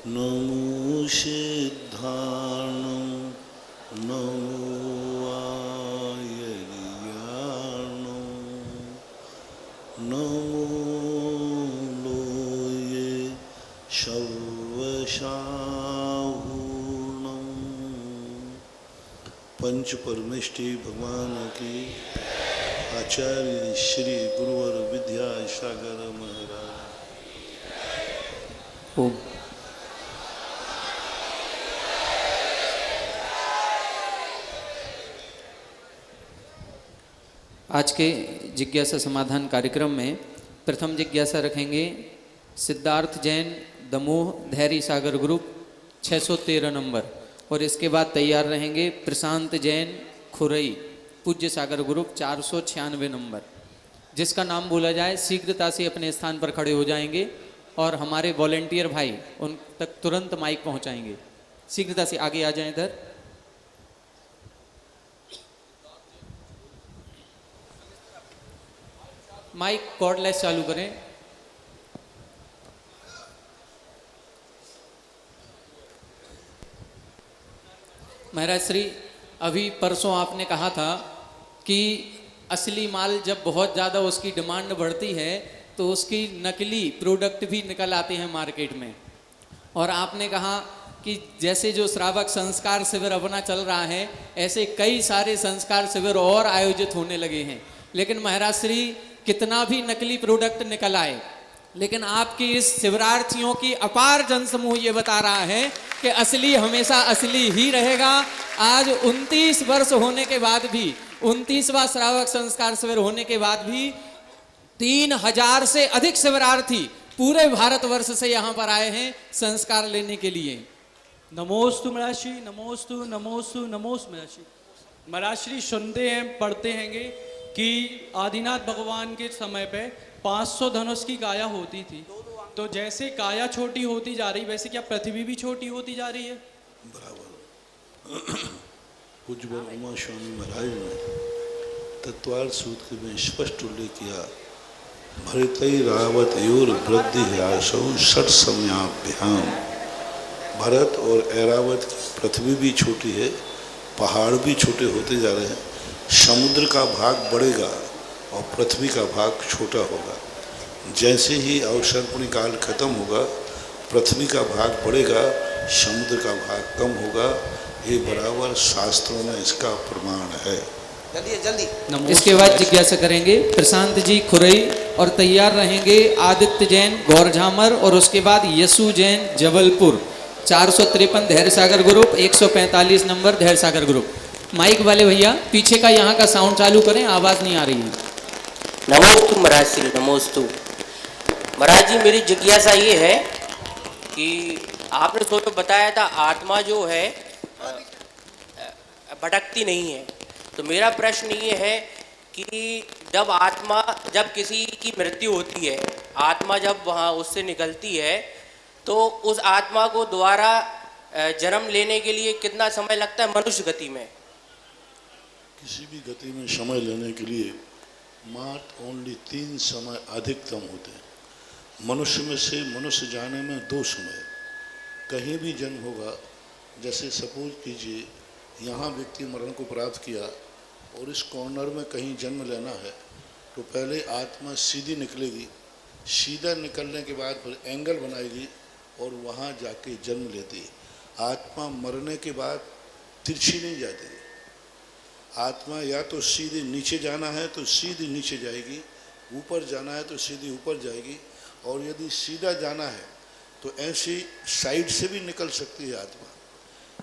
नमो सिद्धाणं नमो आयर्याणं नमो लोये शवशाहूणं। पंच परमेष्टि भगवान की आचार्य श्री गुरुवर विद्यासागर महाराज। ओम। आज के जिज्ञासा समाधान कार्यक्रम में प्रथम जिज्ञासा रखेंगे सिद्धार्थ जैन, दमोह धैर्य सागर ग्रुप 613 नंबर, और इसके बाद तैयार रहेंगे प्रशांत जैन, खुरई पूज्य सागर ग्रुप 496 नंबर। जिसका नाम बोला जाए शीघ्रता से अपने स्थान पर खड़े हो जाएंगे और हमारे वॉलेंटियर भाई उन तक तुरंत माइक पहुंचाएंगे। शीघ्रता से आगे आ जाएं इधर। माइक कॉर्डलेस चालू करें। महाराज श्री, अभी परसों आपने कहा था कि असली माल जब बहुत ज़्यादा उसकी डिमांड बढ़ती है तो उसकी नकली प्रोडक्ट भी निकल आते हैं मार्केट में। और आपने कहा कि जैसे जो श्रावक संस्कार शिविर अपना चल रहा है, ऐसे कई सारे संस्कार शिविर और आयोजित होने लगे हैं। लेकिन महाराज श्री, कितना भी नकली प्रोडक्ट निकल आए, लेकिन आपकी इस शिविरार्थियों की अपार जनसमूह ये बता रहा है कि असली हमेशा असली ही रहेगा। आज 29 वर्ष होने के बाद भी, 29वां श्रावक संस्कार शिविर होने के बाद भी 3000 से अधिक शिविरार्थी पूरे भारतवर्ष से यहाँ पर आए हैं संस्कार लेने के लिए। नमोस्तु महाराज, नमोस्तु नमोस्तु नमोस्तु महाराज। सुनते हैं, पढ़ते हैंगे कि आदिनाथ भगवान के समय पे 500 धनुष की काया होती थी। तो जैसे काया छोटी होती जा रही, वैसे क्या पृथ्वी भी छोटी होती जा रही है? बराबर। पूज्य उमा स्वामी महाराज ने तत्वार्थ सूत्र में स्पष्ट उल्लेख किया, भरतई रावत योर वृद्धि ह्रासौ षट समयाभ्याम। भरत और ऐरावत की पृथ्वी भी छोटी है, पहाड़ भी छोटे होते जा रहे हैं। समुद्र का भाग बढ़ेगा और पृथ्वी का भाग छोटा होगा। जैसे ही अवसर्पणी काल खत्म होगा, पृथ्वी का भाग बढ़ेगा, समुद्र का भाग कम होगा। ये बराबर शास्त्रों में इसका प्रमाण है। जल्दी जल्दी। इसके बाद जिज्ञासा करेंगे प्रशांत जी, खुरई, और तैयार रहेंगे आदित्य जैन, गौरझामर, और उसके बाद यसु जैन, जबलपुर 453 धैर्य सागर ग्रुप 145 नंबर धैर्य सागर ग्रुप। माइक वाले भैया पीछे का यहाँ का साउंड चालू करें, आवाज नहीं आ रही है। नमोस्तु महाराज श्री, नमोस्तु महाराज जी। मेरी जिज्ञासा ये है कि आपने तो बताया था आत्मा जो है भटकती नहीं है। तो मेरा प्रश्न ये है कि जब किसी की मृत्यु होती है, आत्मा जब वहाँ उससे निकलती है, तो उस आत्मा को दोबारा जन्म लेने के लिए कितना समय लगता है मनुष्य गति में? किसी भी गति में समय लेने के लिए मात्र ओनली 3 समय अधिकतम होते हैं। मनुष्य में से मनुष्य जाने में 2 समय। कहीं भी जन्म होगा, जैसे सपोज कीजिए यहाँ व्यक्ति मरण को प्राप्त किया और इस कॉर्नर में कहीं जन्म लेना है, तो पहले आत्मा सीधी निकलेगी, सीधा निकलने के बाद फिर एंगल बनाएगी और वहाँ जाके जन्म लेती है। आत्मा मरने के बाद तिरछी नहीं जाती। आत्मा या तो सीधे नीचे जाना है तो सीधी नीचे जाएगी, ऊपर जाना है तो सीधी ऊपर जाएगी, और यदि सीधा जाना है तो ऐसी साइड से भी निकल सकती है आत्मा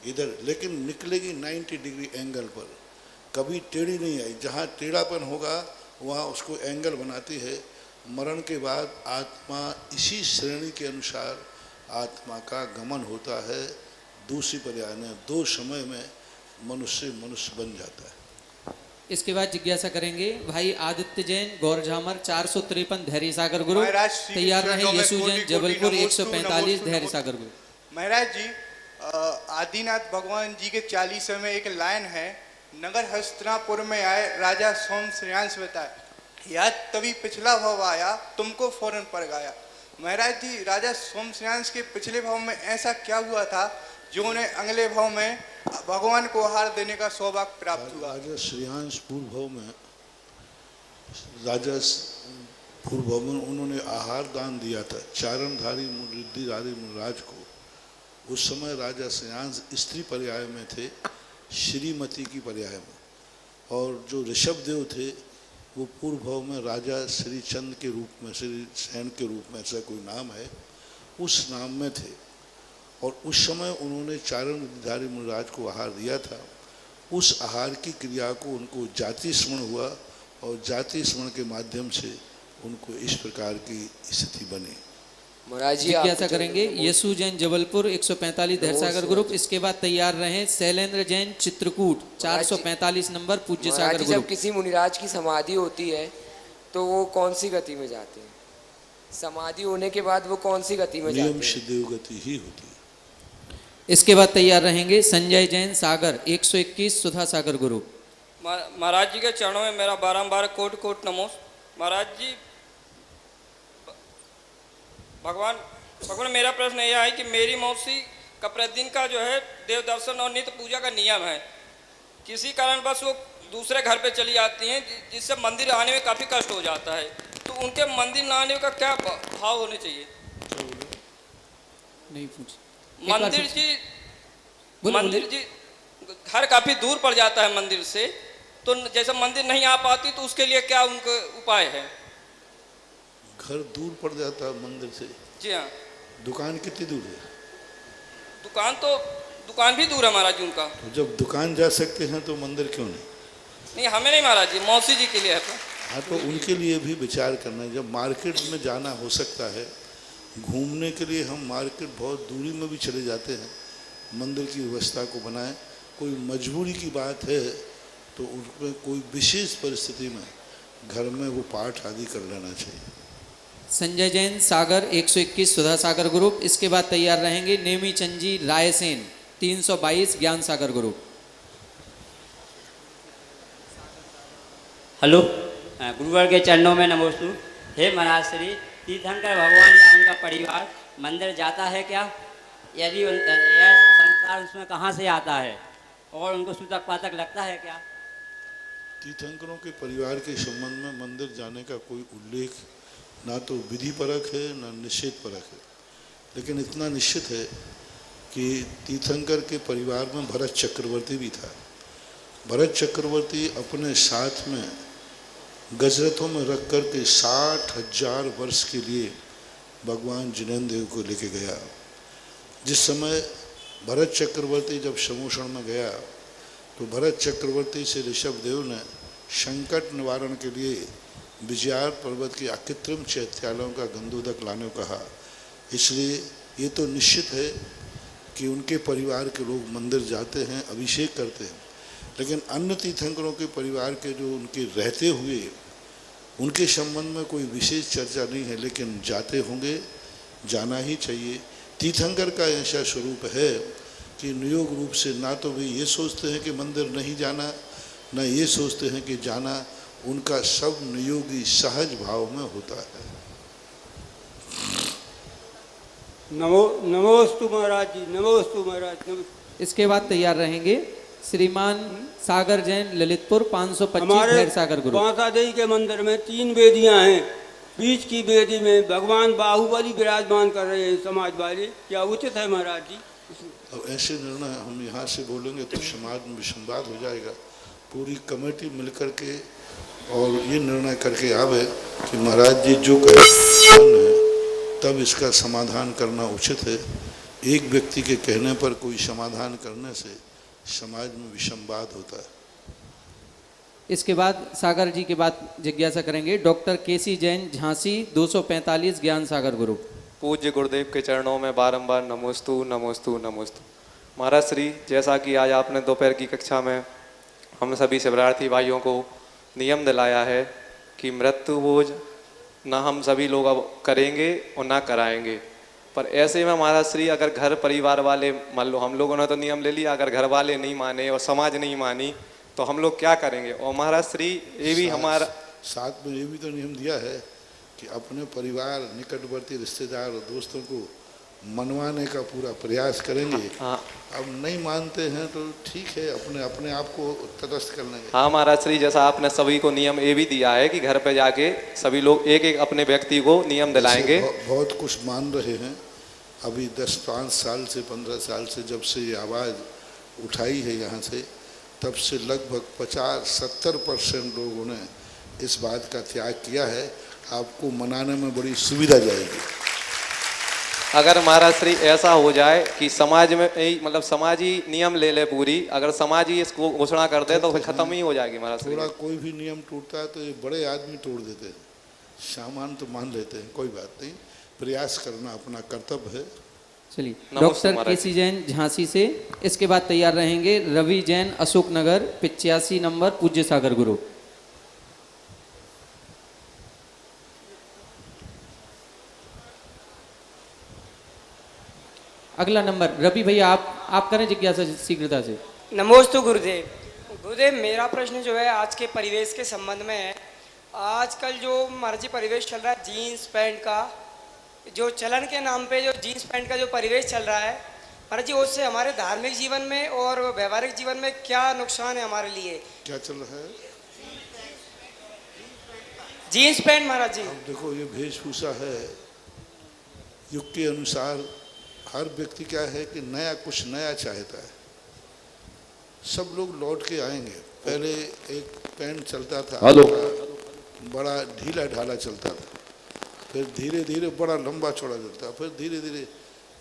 इधर, लेकिन निकलेगी 90 डिग्री एंगल पर, कभी टेढ़ी नहीं आई। जहाँ टेढ़ापन होगा वहाँ उसको एंगल बनाती है। मरण के बाद आत्मा इसी श्रेणी के अनुसार आत्मा का गमन होता है। दूसरी पर्याय में 2 समय में मनुष्य बन जाता है। इसके बाद जिज्ञासा करेंगे भाई आदित्य जैन, गौरझामर 453 धैर्य सागर ग्रुप। तैयार रहे यसु जैन, जबलपुर 145 धैर्य सागर ग्रुप। महाराज जी, आदिनाथ भगवान जी के 40 में एक लाइन है, नगर हस्तिनापुर में आए राजा सोम श्रेयांश बताए, या तभी पिछला भव आया तुमको फौरन पर गाया। महाराज जी, राजा सोमश्रेयांश के पिछले भाव में ऐसा क्या हुआ था जो उन्हें अगले भाव में भगवान को आहार देने का सौभाग्य प्राप्त हुआ? राजा श्रेयांश पूर्व भाव में, राजा पूर्व भाव में उन्होंने आहार दान दिया था चारणधारी रिद्धिधारी मुनिराज को। उस समय राजा श्रेयांश स्त्री पर्याय में थे, श्रीमती की पर्याय में, और जो ऋषभ देव थे वो पूर्व भाव में राजा श्री चंद के रूप में, श्री सेन के रूप में, ऐसा कोई नाम है, उस नाम में थे। और उस समय उन्होंने चारण विद्याधारी मुनिराज को आहार दिया था। उस आहार की क्रिया को उनको जाति स्मरण हुआ और जाति स्मरण के माध्यम से उनको इस प्रकार की स्थिति बनी। महाराज जी जिज्ञासा करेंगे यशु जैन जबलपुर 145 धैर्यसागर ग्रुप। इसके बाद तैयार रहें शैलेंद्र जैन चित्रकूट 445 नंबर पूज्य महाराज सागर जी, जब ग्रुप। किसी मुनिराज की समाधि होती है तो वो कौन सी गति में जाते हैं? समाधि होने के बाद वो कौन सी गति में जाते नियम हैं? से देवगति ही होती है। इसके बाद तैयार रहेंगे संजय जैन सागर 121 सुधा सागर ग्रुप। महाराज जी के चरणों में मेरा बारंबार कोट कोट नमो। महाराज जी, भगवान मेरा प्रश्न यह है कि मेरी मौसी का प्रतिदिन का जो है देव दर्शन और नित्य पूजा का नियम है। किसी कारण बस वो दूसरे घर पे चली जाती हैं, जिससे मंदिर आने में काफ़ी कष्ट हो जाता है। तो उनके मंदिर न आने का क्या भाव होने चाहिए? नहीं पूछ मंदिर जी घर काफ़ी दूर पड़ जाता है मंदिर से, तो जैसे मंदिर नहीं आ पाती तो उसके लिए क्या उनका उपाय है? घर दूर पड़ जाता है मंदिर से? जी हाँ। दुकान कितनी दूर है? दुकान भी दूर है महाराज जी उनका। तो जब दुकान जा सकते हैं तो मंदिर क्यों नहीं? नहीं, हमें नहीं महाराज जी, मौसी जी के लिए है। हाँ, तो उनके लिए भी विचार करना है। जब मार्केट में जाना हो सकता है, घूमने के लिए हम मार्केट बहुत दूरी में भी चले जाते हैं, मंदिर की व्यवस्था को बनाएं। कोई मजबूरी की बात है तो उसमें कोई विशेष परिस्थिति में घर में वो पाठ आदि कर लेना चाहिए। संजय जैन सागर 121 सुधा सागर ग्रुप। इसके बाद तैयार रहेंगे नेमी चंजी रायसेन 322 ज्ञान सागर ग्रुप। हेलो, गुरुवर के चरणों में नमोस्तु। हे महाराज श्री, तीर्थंकर भगवान या उनका परिवार मंदिर जाता है क्या? यदि यह संस्कार उसमें कहाँ से आता है और उनको सूतक पातक लगता है क्या? तीर्थंकरों के परिवार के संबंध में मंदिर जाने का कोई उल्लेख ना तो विधि परक है ना निषेध परक है, लेकिन इतना निश्चित है कि तीर्थंकर के परिवार में भरत चक्रवर्ती भी था। भरत चक्रवर्ती अपने साथ में गजरथों में रख कर के 60,000 वर्ष के लिए भगवान जिनेन्द्र देव को लेके गया। जिस समय भरत चक्रवर्ती जब समोषण में गया तो भरत चक्रवर्ती से ऋषभ देव ने संकट निवारण के लिए विजयार पर्वत के अकृत्रिम चैत्यालयों का गंधोदक लाने को कहा। इसलिए ये तो निश्चित है कि उनके परिवार के लोग मंदिर जाते हैं, अभिषेक करते हैं, लेकिन अन्य तीर्थंकरों के परिवार के जो उनके रहते हुए उनके संबंध में कोई विशेष चर्चा नहीं है, लेकिन जाते होंगे, जाना ही चाहिए। तीर्थंकर का ऐसा स्वरूप है कि नियोग रूप से ना तो वे ये सोचते हैं कि मंदिर नहीं जाना, ना ये सोचते हैं कि जाना। उनका सब नियोगी सहज भाव में होता है। नमोस्तु महाराज जी, नमोस्तु महाराज। इसके बाद तैयार रहेंगे श्रीमान सागर जैन ललितपुर 525 हमारे खैर सागर ग्रुप। बांसा देवी के मंदिर में 3 वेदियां हैं। बीच की वेदी में भगवान बाहुबली विराजमान कर रहे हैं समाज वाले, क्या उचित है महाराज जी? अब ऐसे निर्णय हम यहाँ से बोलेंगे तो समाज में विसंवाद हो जाएगा। पूरी कमेटी मिलकर के और ये निर्णय करके आवे कि महाराज जी जो कहे है, तब इसका समाधान करना उचित है। एक व्यक्ति के कहने पर कोई समाधान करने से समाज में विसंवाद होता है। इसके बाद सागर जी के बाद जिज्ञासा करेंगे डॉक्टर केसी जैन झांसी 245 ज्ञान सागर ग्रुप। पूज्य गुरुदेव के चरणों में बारंबार नमोस्तु नमोस्तु नमोस्तु। महाराज श्री, जैसा कि आज आपने दोपहर की कक्षा में हम सभी शिवरार्थी भाइयों को नियम दिलाया है कि मृत्यु भोज ना हम सभी लोग अब करेंगे और ना कराएंगे, पर ऐसे में महाराज श्री अगर घर परिवार वाले, मान लो हम लोगों ने तो नियम ले लिया, अगर घर वाले नहीं माने और समाज नहीं मानी तो हम लोग क्या करेंगे? और महाराज श्री ये भी हमारा साथ में ये भी तो नियम दिया है कि अपने परिवार, निकटवर्ती रिश्तेदार और दोस्तों को मनवाने का पूरा प्रयास करेंगे। हाँ अब नहीं मानते हैं तो ठीक है, अपने अपने आप को तटस्थ कर लेंगे। हाँ महाराज श्री, जैसा आपने सभी को नियम ये भी दिया है कि घर पे जाके सभी लोग एक एक अपने व्यक्ति को नियम दिलाएंगे। बहुत कुछ मान रहे हैं। अभी 10-5 साल से 15 साल से जब से ये आवाज़ उठाई है यहाँ से, तब से लगभग 50-70% लोगों ने इस बात का त्याग किया है। आपको मनाने में बड़ी सुविधा जाएगी। अगर महाराज श्री ऐसा हो जाए कि समाज में मतलब समाज ही नियम ले ले पूरी, अगर समाज ही इसको घोषणा कर दे तो फिर खत्म ही हो जाएगी महाराज श्री। थोड़ा कोई भी नियम टूटता है तो ये बड़े आदमी तोड़ देते हैं, सामान तो मान लेते हैं, कोई बात नहीं, प्रयास करना अपना कर्तव्य है। चलिए, नमस्ते डॉक्टर महाराज। केसी जैन झांसी से, इसके बाद तैयार रहेंगे रवि जैन अशोक नगर 85 नंबर पूज्य सागर गुरु। अगला नंबर रवि भैया, आप करें जिज्ञासा शीघ्रता से। नमोस्तु गुरुदेव। गुरुदेव, मेरा प्रश्न जो है आज के परिवेश के संबंध में है। आजकल जो मर्जी परिवेश चल रहा है, जीन्स पैंट का जो चलन के नाम पे जो जीन्स पैंट का जो परिवेश चल रहा है महाराज जी, उससे हमारे धार्मिक जीवन में और व्यवहारिक जीवन में क्या नुकसान है हमारे लिए? क्या चल रहा है? जीन्स पैंट महाराज जी। अब देखो, ये वेशभूषा है, युग के अनुसार हर व्यक्ति क्या है कि नया कुछ नया चाहता है। सब लोग लौट के आएंगे। पहले एक पैंट चलता था, बड़ा ढीला ढाला चलता था, फिर धीरे धीरे बड़ा लंबा चौड़ा चलता, फिर धीरे धीरे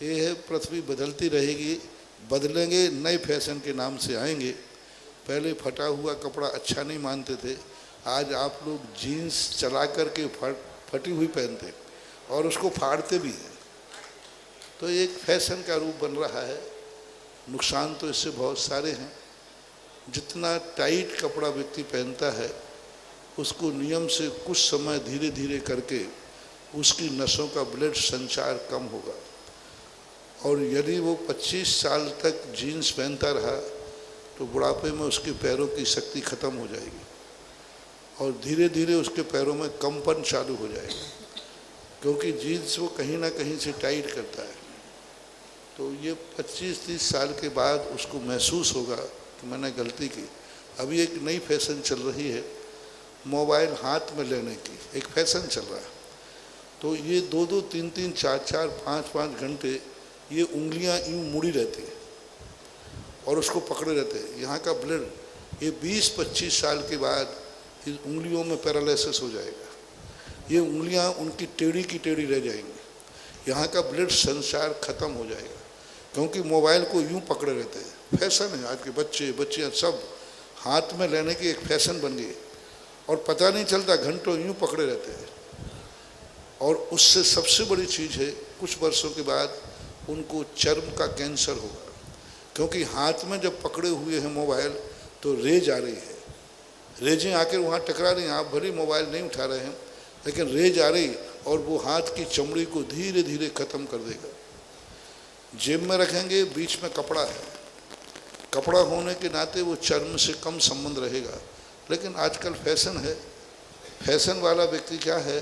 ये है, पृथ्वी बदलती रहेगी, बदलेंगे, नए फैशन के नाम से आएंगे। पहले फटा हुआ कपड़ा अच्छा नहीं मानते थे, आज आप लोग जीन्स चला करके फटी हुई पहनते और उसको फाड़ते भी हैं। तो एक फैशन का रूप बन रहा है। नुकसान तो इससे बहुत सारे हैं। जितना टाइट कपड़ा व्यक्ति पहनता है, उसको नियम से कुछ समय धीरे धीरे करके उसकी नसों का ब्लड संचार कम होगा। और यदि वो 25 साल तक जीन्स पहनता रहा तो बुढ़ापे में उसके पैरों की शक्ति खत्म हो जाएगी और धीरे धीरे उसके पैरों में कंपन चालू हो जाएगा, क्योंकि जीन्स वो कहीं ना कहीं से टाइट करता है। तो ये 25-30 साल के बाद उसको महसूस होगा कि मैंने गलती की। अभी एक नई फैशन चल रही है, मोबाइल हाथ में लेने की एक फैशन चल रहा है। तो ये 2-2, 3-3, 4-4, 5-5 घंटे ये उंगलियां यूँ मुड़ी रहती है और उसको पकड़े रहते हैं। यहाँ का ब्लड ये 20-25 साल के बाद इस उंगलियों में पैरालिसिस हो जाएगा। ये उंगलियां उनकी टेढ़ी की टेढ़ी रह जाएंगी। यहाँ का ब्लड संचार खत्म हो जाएगा, क्योंकि मोबाइल को यूँ पकड़े रहते हैं। फैशन है, आज के बच्चे बच्चियाँ सब हाथ में लेने की एक फैशन बन गई और पता नहीं चलता, घंटों यूँ पकड़े रहते हैं। और उससे सबसे बड़ी चीज़ है, कुछ वर्षों के बाद उनको चर्म का कैंसर होगा, क्योंकि हाथ में जब पकड़े हुए हैं मोबाइल तो रेज आ रही है, रेजें आकर वहाँ टकरा रही हैं। आप भले मोबाइल नहीं उठा रहे हैं, लेकिन रेज आ रही और वो हाथ की चमड़ी को धीरे धीरे ख़त्म कर देगा। जेब में रखेंगे, बीच में कपड़ा है, कपड़ा होने के नाते वो चर्म से कम संबंध रहेगा। लेकिन आजकल फैशन है, फैशन वाला व्यक्ति क्या है,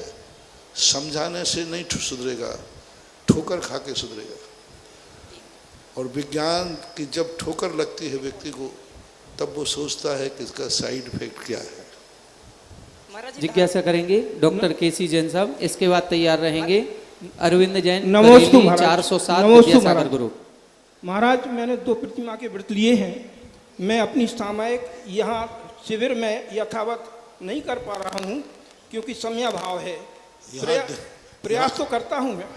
समझाने से नहीं सुधरेगा, ठोकर खा के सुधरेगा। और विज्ञान की जब ठोकर लगती है व्यक्ति को, तब वो सोचता है कि इसका साइड इफेक्ट क्या है। जिज्ञासा करेंगे डॉक्टर केसी जैन साहब, इसके बाद तैयार रहेंगे अरविंद जैन, नमोस्तु महाराज। 407 नमोस्तु विद्यासागर गुरु। महाराज, मैंने 2 प्रतिमा के व्रत लिए हैं। मैं अपनी सामयिक यहाँ शिविर में यथावत नहीं कर पा रहा हूँ, क्योंकि समयाभाव है। प्रयास तो करता हूँ मैं।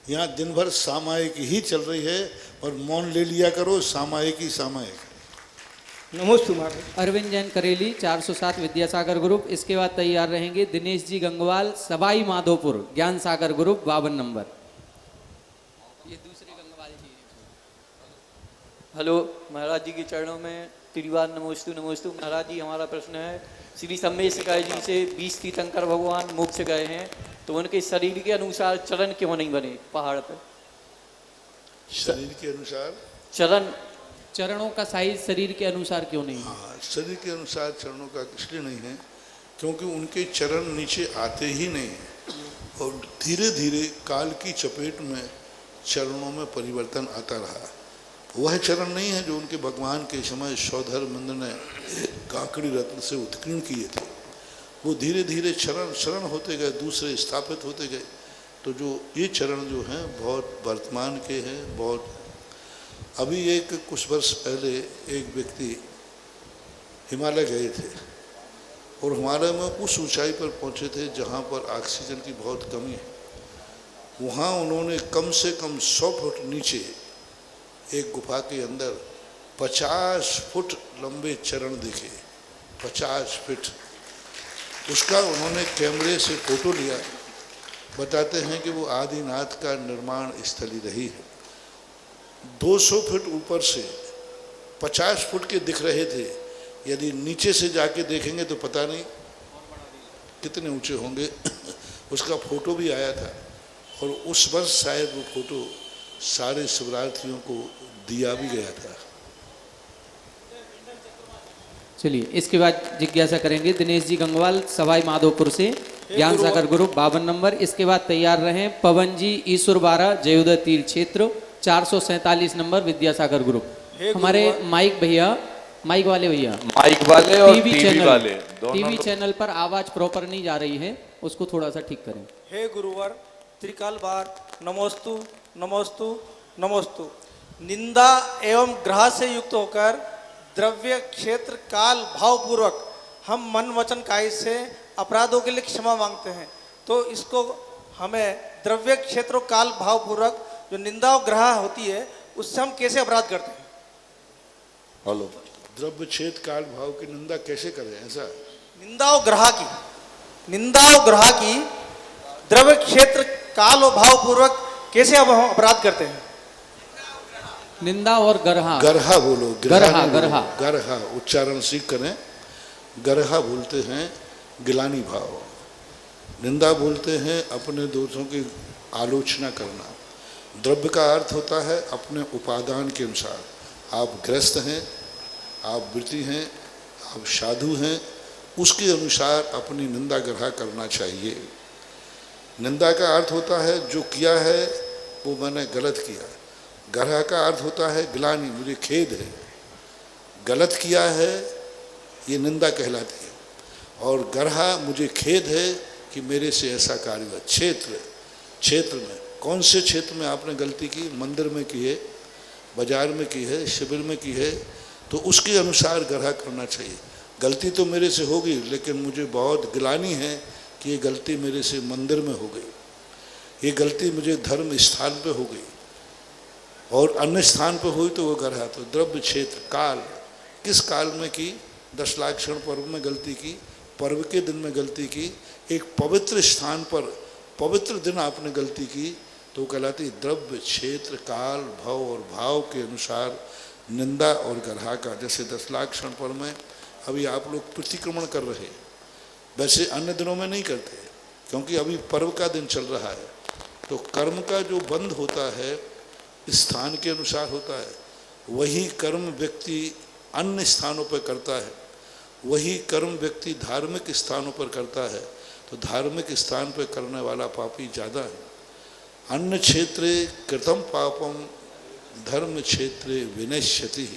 यहाँ दिन भर सामायिक ही चल रही है और मौन ले लिया करो, सामायिक ही सामायिक। नमोस्तु महाराज। अरविंद जैन करेली 407 विद्यासागर ग्रुप। इसके बाद तैयार रहेंगे दिनेश जी गंगवाल सवाई माधोपुर ज्ञान सागर ग्रुप 52 नंबर। ये दूसरे गंगवाल जी। हेलो महाराज जी के चरणों में त्रिवार नमोस्तु नमोस्तु। महाराज जी, हमारा प्रश्न है, श्री सम्मेशकाय जी से 20 तीर्थंकर भगवान मोक्ष गए हैं, तो उनके शरीर के अनुसार चरण क्यों नहीं बने पहाड़ पर? शरीर के अनुसार चरणों का साइज शरीर के अनुसार क्यों नहीं? हाँ, शरीर के अनुसार चरणों का इसलिए नहीं है क्योंकि उनके चरण नीचे आते ही नहीं हैं। और धीरे धीरे काल की चपेट में चरणों में परिवर्तन आता रहा। वह चरण नहीं है जो उनके भगवान के समय सौधर्मेंद्र ने काकड़ी रत्न से उत्कीर्ण किए थे। वो धीरे धीरे चरण होते गए, दूसरे स्थापित होते गए। तो जो ये चरण जो हैं बहुत वर्तमान के हैं। बहुत अभी एक कुछ वर्ष पहले एक व्यक्ति हिमालय गए थे और हिमालय में उस ऊंचाई पर पहुंचे थे जहां पर ऑक्सीजन की बहुत कमी है। वहां उन्होंने कम से कम 100 फुट नीचे एक गुफा के अंदर 50 फुट लंबे चरण देखे। 50 फुट। उसका उन्होंने कैमरे से फोटो लिया। बताते हैं कि वो आदिनाथ का निर्माण स्थली रही है। 200 फुट ऊपर से 50 फुट के दिख रहे थे। यदि नीचे से जाके देखेंगे तो पता नहीं कितने ऊंचे होंगे। उसका फोटो भी आया था और उस वर्ष शायद वो फोटो सारे शिवरात्रियों को दिया भी गया था। चलिए, इसके बाद जिज्ञासा करेंगे दिनेश जी गंगवाल सवाई माधोपुर से, ज्ञान सागर ग्रुप 52 नंबर। इसके बाद तैयार रहें पवन जी ईश्वर बारा जयोदय तीर्थ क्षेत्र 447 नंबर विद्यासागर ग्रुप। हमारे माइक वाले भैया और टीवी वाले टीवी चैनल पर आवाज प्रॉपर नहीं जा रही है, उसको थोड़ा सा ठीक करें। हे गुरुवर त्रिकाल बार नमोस्तु नमोस्तु नमोस्तु। निंदा एवं ग्रह से युक्त होकर द्रव्य क्षेत्र काल भावपूर्वक हम मन वचन काय से अपराधों के लिए क्षमा मांगते हैं। तो इसको हमें द्रव्य क्षेत्र काल भावपूर्वक जो निंदा और ग्रह होती है उससे हम कैसे अपराध करते हैं? हेलो, द्रव्य क्षेत्र काल भाव की निंदा कैसे करें? ऐसा निंदा और ग्रह की द्रव्य क्षेत्र काल और भाव पूर्वक कैसे अब हम अपराध करते हैं? निंदा और गरहा बोलो। गरहा उच्चारण सीख करें। गरहा बोलते हैं गिलानी भाव। निंदा बोलते हैं अपने दोषों की आलोचना करना। द्रव्य का अर्थ होता है अपने उपादान के अनुसार। आप गृहस्थ हैं, आप वृत्ति हैं, आप साधु हैं, उसके अनुसार अपनी निंदा ग्रह करना चाहिए। निंदा का अर्थ होता है जो किया है वो मैंने गलत किया। ग्रह का अर्थ होता है ग्लानि, मुझे खेद है, गलत किया है, ये निंदा कहलाती है। और ग्रह मुझे खेद है कि मेरे से ऐसा कार्य हुआ। क्षेत्र में कौन से क्षेत्र में आपने गलती की? मंदिर में की है, बाजार में की है, शिविर में की है, तो उसके अनुसार ग्रह करना चाहिए। गलती तो मेरे से होगी लेकिन मुझे बहुत गिलानी है कि ये गलती मेरे से मंदिर में हो गई, ये गलती मुझे धर्म स्थान पे हो गई और अन्य स्थान पे हुई तो वो ग्रह। तो द्रव्य क्षेत्र काल, किस काल में की? 10 लाक्षण पर्व में गलती की, पर्व के दिन में गलती की, एक पवित्र स्थान पर पवित्र दिन आपने गलती की, तो कहलाती द्रव्य क्षेत्र काल भाव और भाव के अनुसार निंदा और ग्रह का। जैसे 10 लाक्षण पर्व में अभी आप लोग प्रतिक्रमण कर रहे, वैसे अन्य दिनों में नहीं करते क्योंकि अभी पर्व का दिन चल रहा है। तो कर्म का जो बंध होता है स्थान के अनुसार होता है। वही कर्म व्यक्ति अन्य स्थानों पर करता है, वही कर्म व्यक्ति धार्मिक स्थानों पर करता है, तो धार्मिक स्थान पर करने वाला पापी ज़्यादा है। अन्य क्षेत्रे कृतम पापम धर्म क्षेत्रे विनश्यति,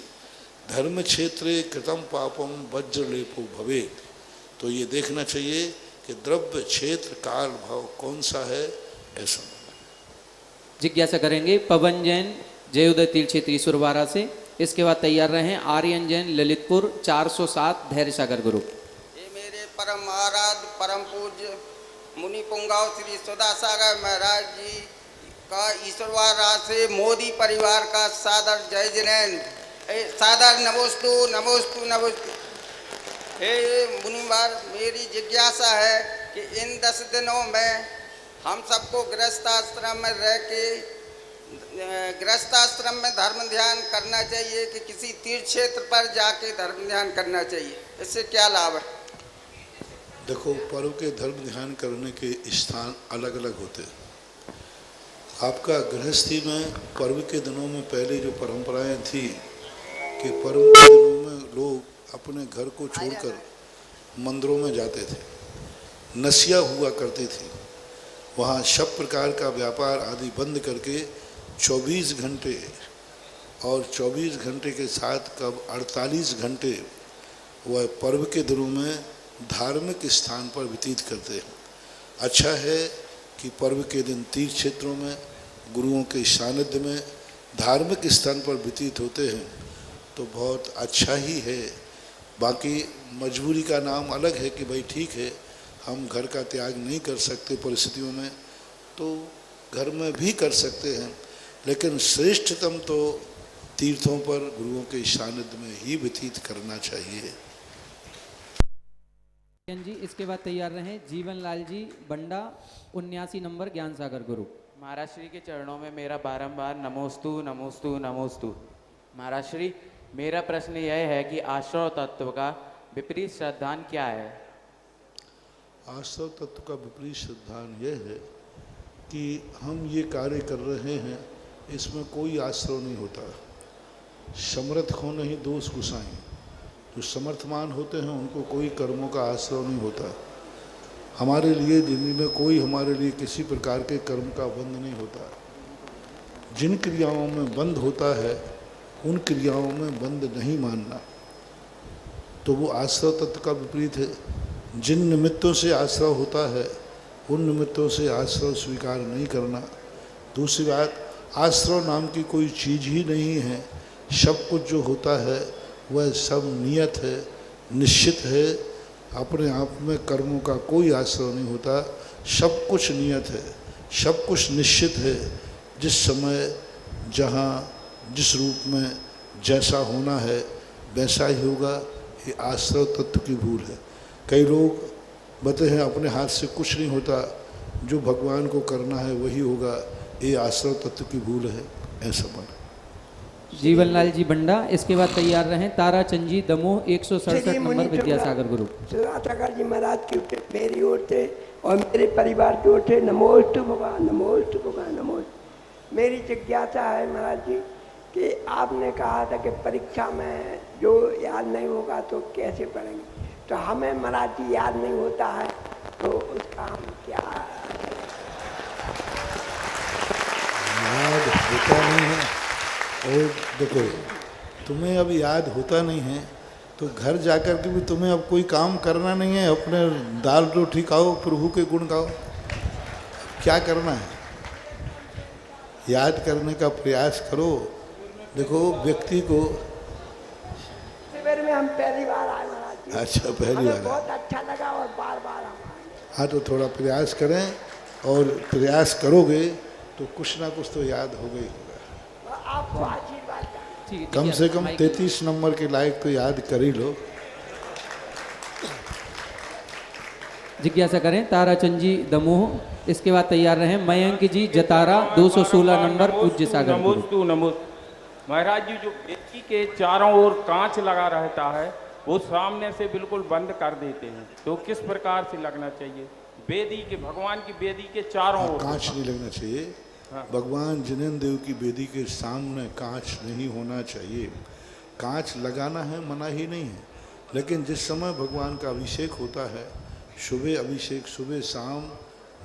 धर्म क्षेत्रे कृतम पापम वज्रलेपो भवेत्। तो ये देखना चाहिए कि द्रव्य क्षेत्र काल भाव कौन सा है। ऐसा जिज्ञासा करेंगे पवन जैन जयोदय तीर्थ क्षेत्र ईश्वरवारा से। इसके बाद तैयार रहें आर्यन जैन ललितपुर 407 धैर्य सागर ग्रुप। ये मेरे परम आराध्य परम पूज्य मुनि पुंगाव श्री सदा सागर महाराज जी का ईश्वरवारा से मोदी परिवार का सादर जय जिनेन्द्र, सादर नमोस्तु नमोस्तु नमोस्तु। हे मुनिवार, मेरी जिज्ञासा है कि इन 10 दिनों में हम सबको गृहस्थाश्रम में रह के गृहस्थाश्रम में धर्म ध्यान करना चाहिए कि किसी तीर्थ क्षेत्र पर जाके धर्म ध्यान करना चाहिए? इससे क्या लाभ है? देखो, पर्व के धर्म ध्यान करने के स्थान अलग अलग होते हैं। आपका गृहस्थी में पर्व के दिनों में पहले जो परंपराएं थी कि पर्व के दिनों में लोग अपने घर को छोड़कर मंदिरों में जाते थे, नसिया हुआ करती थी, वहाँ सब प्रकार का व्यापार आदि बंद करके 24 घंटे और 24 घंटे के साथ कब 48 घंटे वह पर्व के दिनों में धार्मिक स्थान पर व्यतीत करते हैं। अच्छा है कि पर्व के दिन तीर्थ क्षेत्रों में गुरुओं के सानिध्य में धार्मिक स्थान पर व्यतीत होते हैं तो बहुत अच्छा ही है। बाकी मजबूरी का नाम अलग है कि भाई ठीक है हम घर का त्याग नहीं कर सकते परिस्थितियों में, तो घर में भी कर सकते हैं, लेकिन श्रेष्ठतम तो तीर्थों पर गुरुओं के सानिध्य में ही व्यतीत करना चाहिए। जी इसके बाद तैयार रहें जीवन लाल जी बंडा 79 नंबर ज्ञान सागर गुरु। महाराज श्री के चरणों में मेरा बारंबार नमोस्तु नमोस्तु नमोस्तु। महाराज श्री, मेरा प्रश्न यह है कि आश्रव तत्व का विपरीत सिद्धांत क्या है? आश्रव तत्व का विपरीत सिद्धांत यह है कि हम ये कार्य कर रहे हैं इसमें कोई आश्रव नहीं होता। समर्थ हो नहीं दोष गुसाई, जो समर्थमान होते हैं उनको कोई कर्मों का आश्रव नहीं होता। हमारे लिए जिंदगी में कोई हमारे लिए किसी प्रकार के कर्म का बंध नहीं होता। जिन क्रियाओं में बंध होता है उन क्रियाओं में बंध नहीं मानना, तो वो आश्रव तत्व का विपरीत है। जिन निमित्तों से आश्रव होता है उन निमित्तों से आश्रव स्वीकार नहीं करना। दूसरी बात, आश्रव नाम की कोई चीज़ ही नहीं है। सब कुछ जो होता है वह सब नियत है, निश्चित है। अपने आप में कर्मों का कोई आश्रव नहीं होता। सब कुछ नियत है, सब कुछ निश्चित है। जिस समय जहाँ जिस रूप में जैसा होना है वैसा ही होगा। ये आश्रव तत्व की भूल है। कई लोग बताते हैं अपने हाथ से कुछ नहीं होता, जो भगवान को करना है वही होगा। ये आश्रव तत्व की भूल है, ऐसा बना। जीवन लाल जी बंडा। इसके बाद तैयार रहें तारा चंद दमोह 167 नंबर विद्यासागर गुरु। सागर जी महाराज की मेरी ओर से और मेरे परिवार की ओर से नमोस्तु भगवान, नमोस्तु भगवान, नमोस्तु। मेरी जिज्ञासा है महाराज जी कि आपने कहा था कि परीक्षा में जो याद नहीं होगा तो कैसे पढ़ेंगे, तो हमें महाराज जी याद नहीं होता है तो उसका हम क्या याद होता नहीं है। और देखो तुम्हें अब याद होता नहीं है तो घर जाकर के भी तुम्हें अब कोई काम करना नहीं है। अपने दाल रोटी खाओ, प्रभु के गुण गाओ, क्या करना है? याद करने का प्रयास करो। देखो व्यक्ति को शिविर में हम पहली बार आए महाराज जी। अच्छा पहली बार बहुत अच्छा लगा और बार बार हम हाँ, तो थोड़ा प्रयास करें और प्रयास करोगे तो कुछ ना कुछ तो याद होगा ही होगा। आपको आशीर्वाद कम से कम 33 नंबर के लायक तो याद कर ही लो। जिज्ञासा करें तारा चंद जी दमोह। इसके बाद तैयार रहें मयंक जी जतारा 216 नंबर पूज्य सागर गुरु। नमोस्तु नमोस्तु। महाराज जी, जो बेदी के चारों ओर कांच लगा रहता है वो सामने से बिल्कुल बंद कर देते हैं, तो किस प्रकार से लगना चाहिए? बेदी के, भगवान की बेदी के चारों ओर कांच नहीं लगना चाहिए। भगवान जिनेन्द्र देव की बेदी के सामने कांच नहीं होना चाहिए। कांच लगाना है मना ही नहीं है, लेकिन जिस समय भगवान का अभिषेक होता है, सुबह अभिषेक, सुबह शाम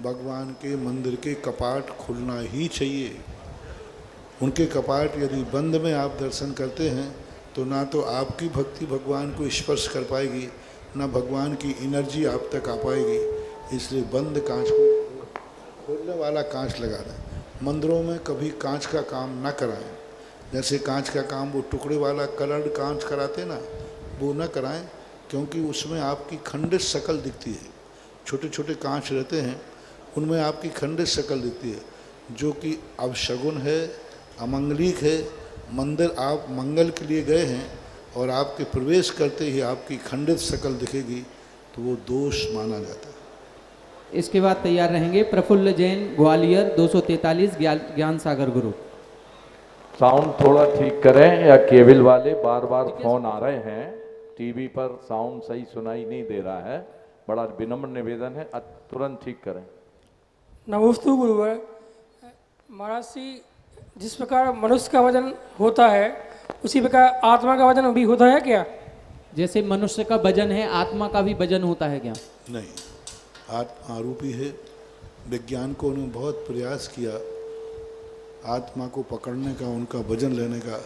भगवान के मंदिर के कपाट खुलना ही चाहिए। उनके कपाट यदि बंद में आप दर्शन करते हैं तो ना तो आपकी भक्ति भगवान को स्पर्श कर पाएगी, ना भगवान की एनर्जी आप तक आ पाएगी। इसलिए बंद कांच को खोलने वाला कांच लगाना। मंदिरों में कभी कांच का काम ना कराएं। जैसे कांच का काम वो टुकड़े वाला कलर्ड कांच कराते ना, वो ना कराएं, क्योंकि उसमें आपकी खंडित शक्ल दिखती है। छोटे छोटे कांच रहते हैं उनमें आपकी खंडित शक्ल दिखती है, जो कि अपशगुन है, अमंगलिक है। मंदिर आप मंगल के लिए गए हैं और आपके प्रवेश करते ही आपकी खंडित शक्ल दिखेगी तो वो दोष माना जाता है। इसके बाद तैयार रहेंगे प्रफुल्ल जैन ग्वालियर 243 ज्ञान सागर गुरु। साउंड थोड़ा ठीक करें, या केबल वाले बार बार फोन आ रहे हैं, टीवी पर साउंड सही सुनाई नहीं दे रहा है। बड़ा विनम्र निवेदन है, तुरंत ठीक करें। नमोस्तु गुरुवर। महाराज जी, जिस प्रकार मनुष्य का वजन होता है उसी प्रकार आत्मा का वजन भी होता है क्या? जैसे मनुष्य का वजन है, आत्मा का भी वजन होता है क्या? नहीं, आत्मा आरूपी है, वैज्ञानिकों ने बहुत प्रयास किया आत्मा को पकड़ने का, उनका वजन लेने का।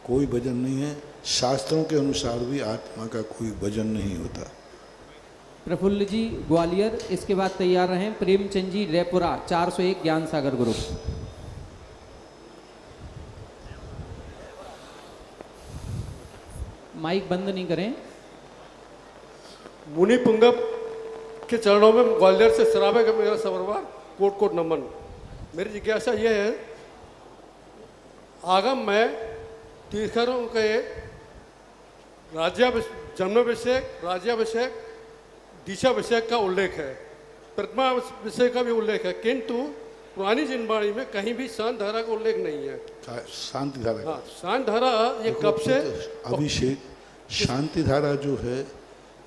कोई वजन नहीं है, शास्त्रों के अनुसार भी आत्मा का कोई वजन नहीं होता। प्रफुल्ल जी ग्वालियर, इसके बाद तैयार रहें प्रेमचंद जी रेपुरा 401 ज्ञान सागर ग्रुप। माइक बंद नहीं करें। मुनि पुंगव के चरणों में ग्वालियर से सराबे का मेरा सवरवार कोट कोट नमन। मेरी जिज्ञासा यह है, आगम में तीर्थंकरों के जन्माभिषेक, राज्याभिषेक, दीक्षाभिषेक का उल्लेख है, प्रतिमा विषय का भी उल्लेख है, किंतु पुरानी जिनवाणी में कहीं भी शांत धारा का उल्लेख नहीं है। शांति धारा, हाँ, शांत धारा ये कब से? अभिषेक, शांति धारा जो है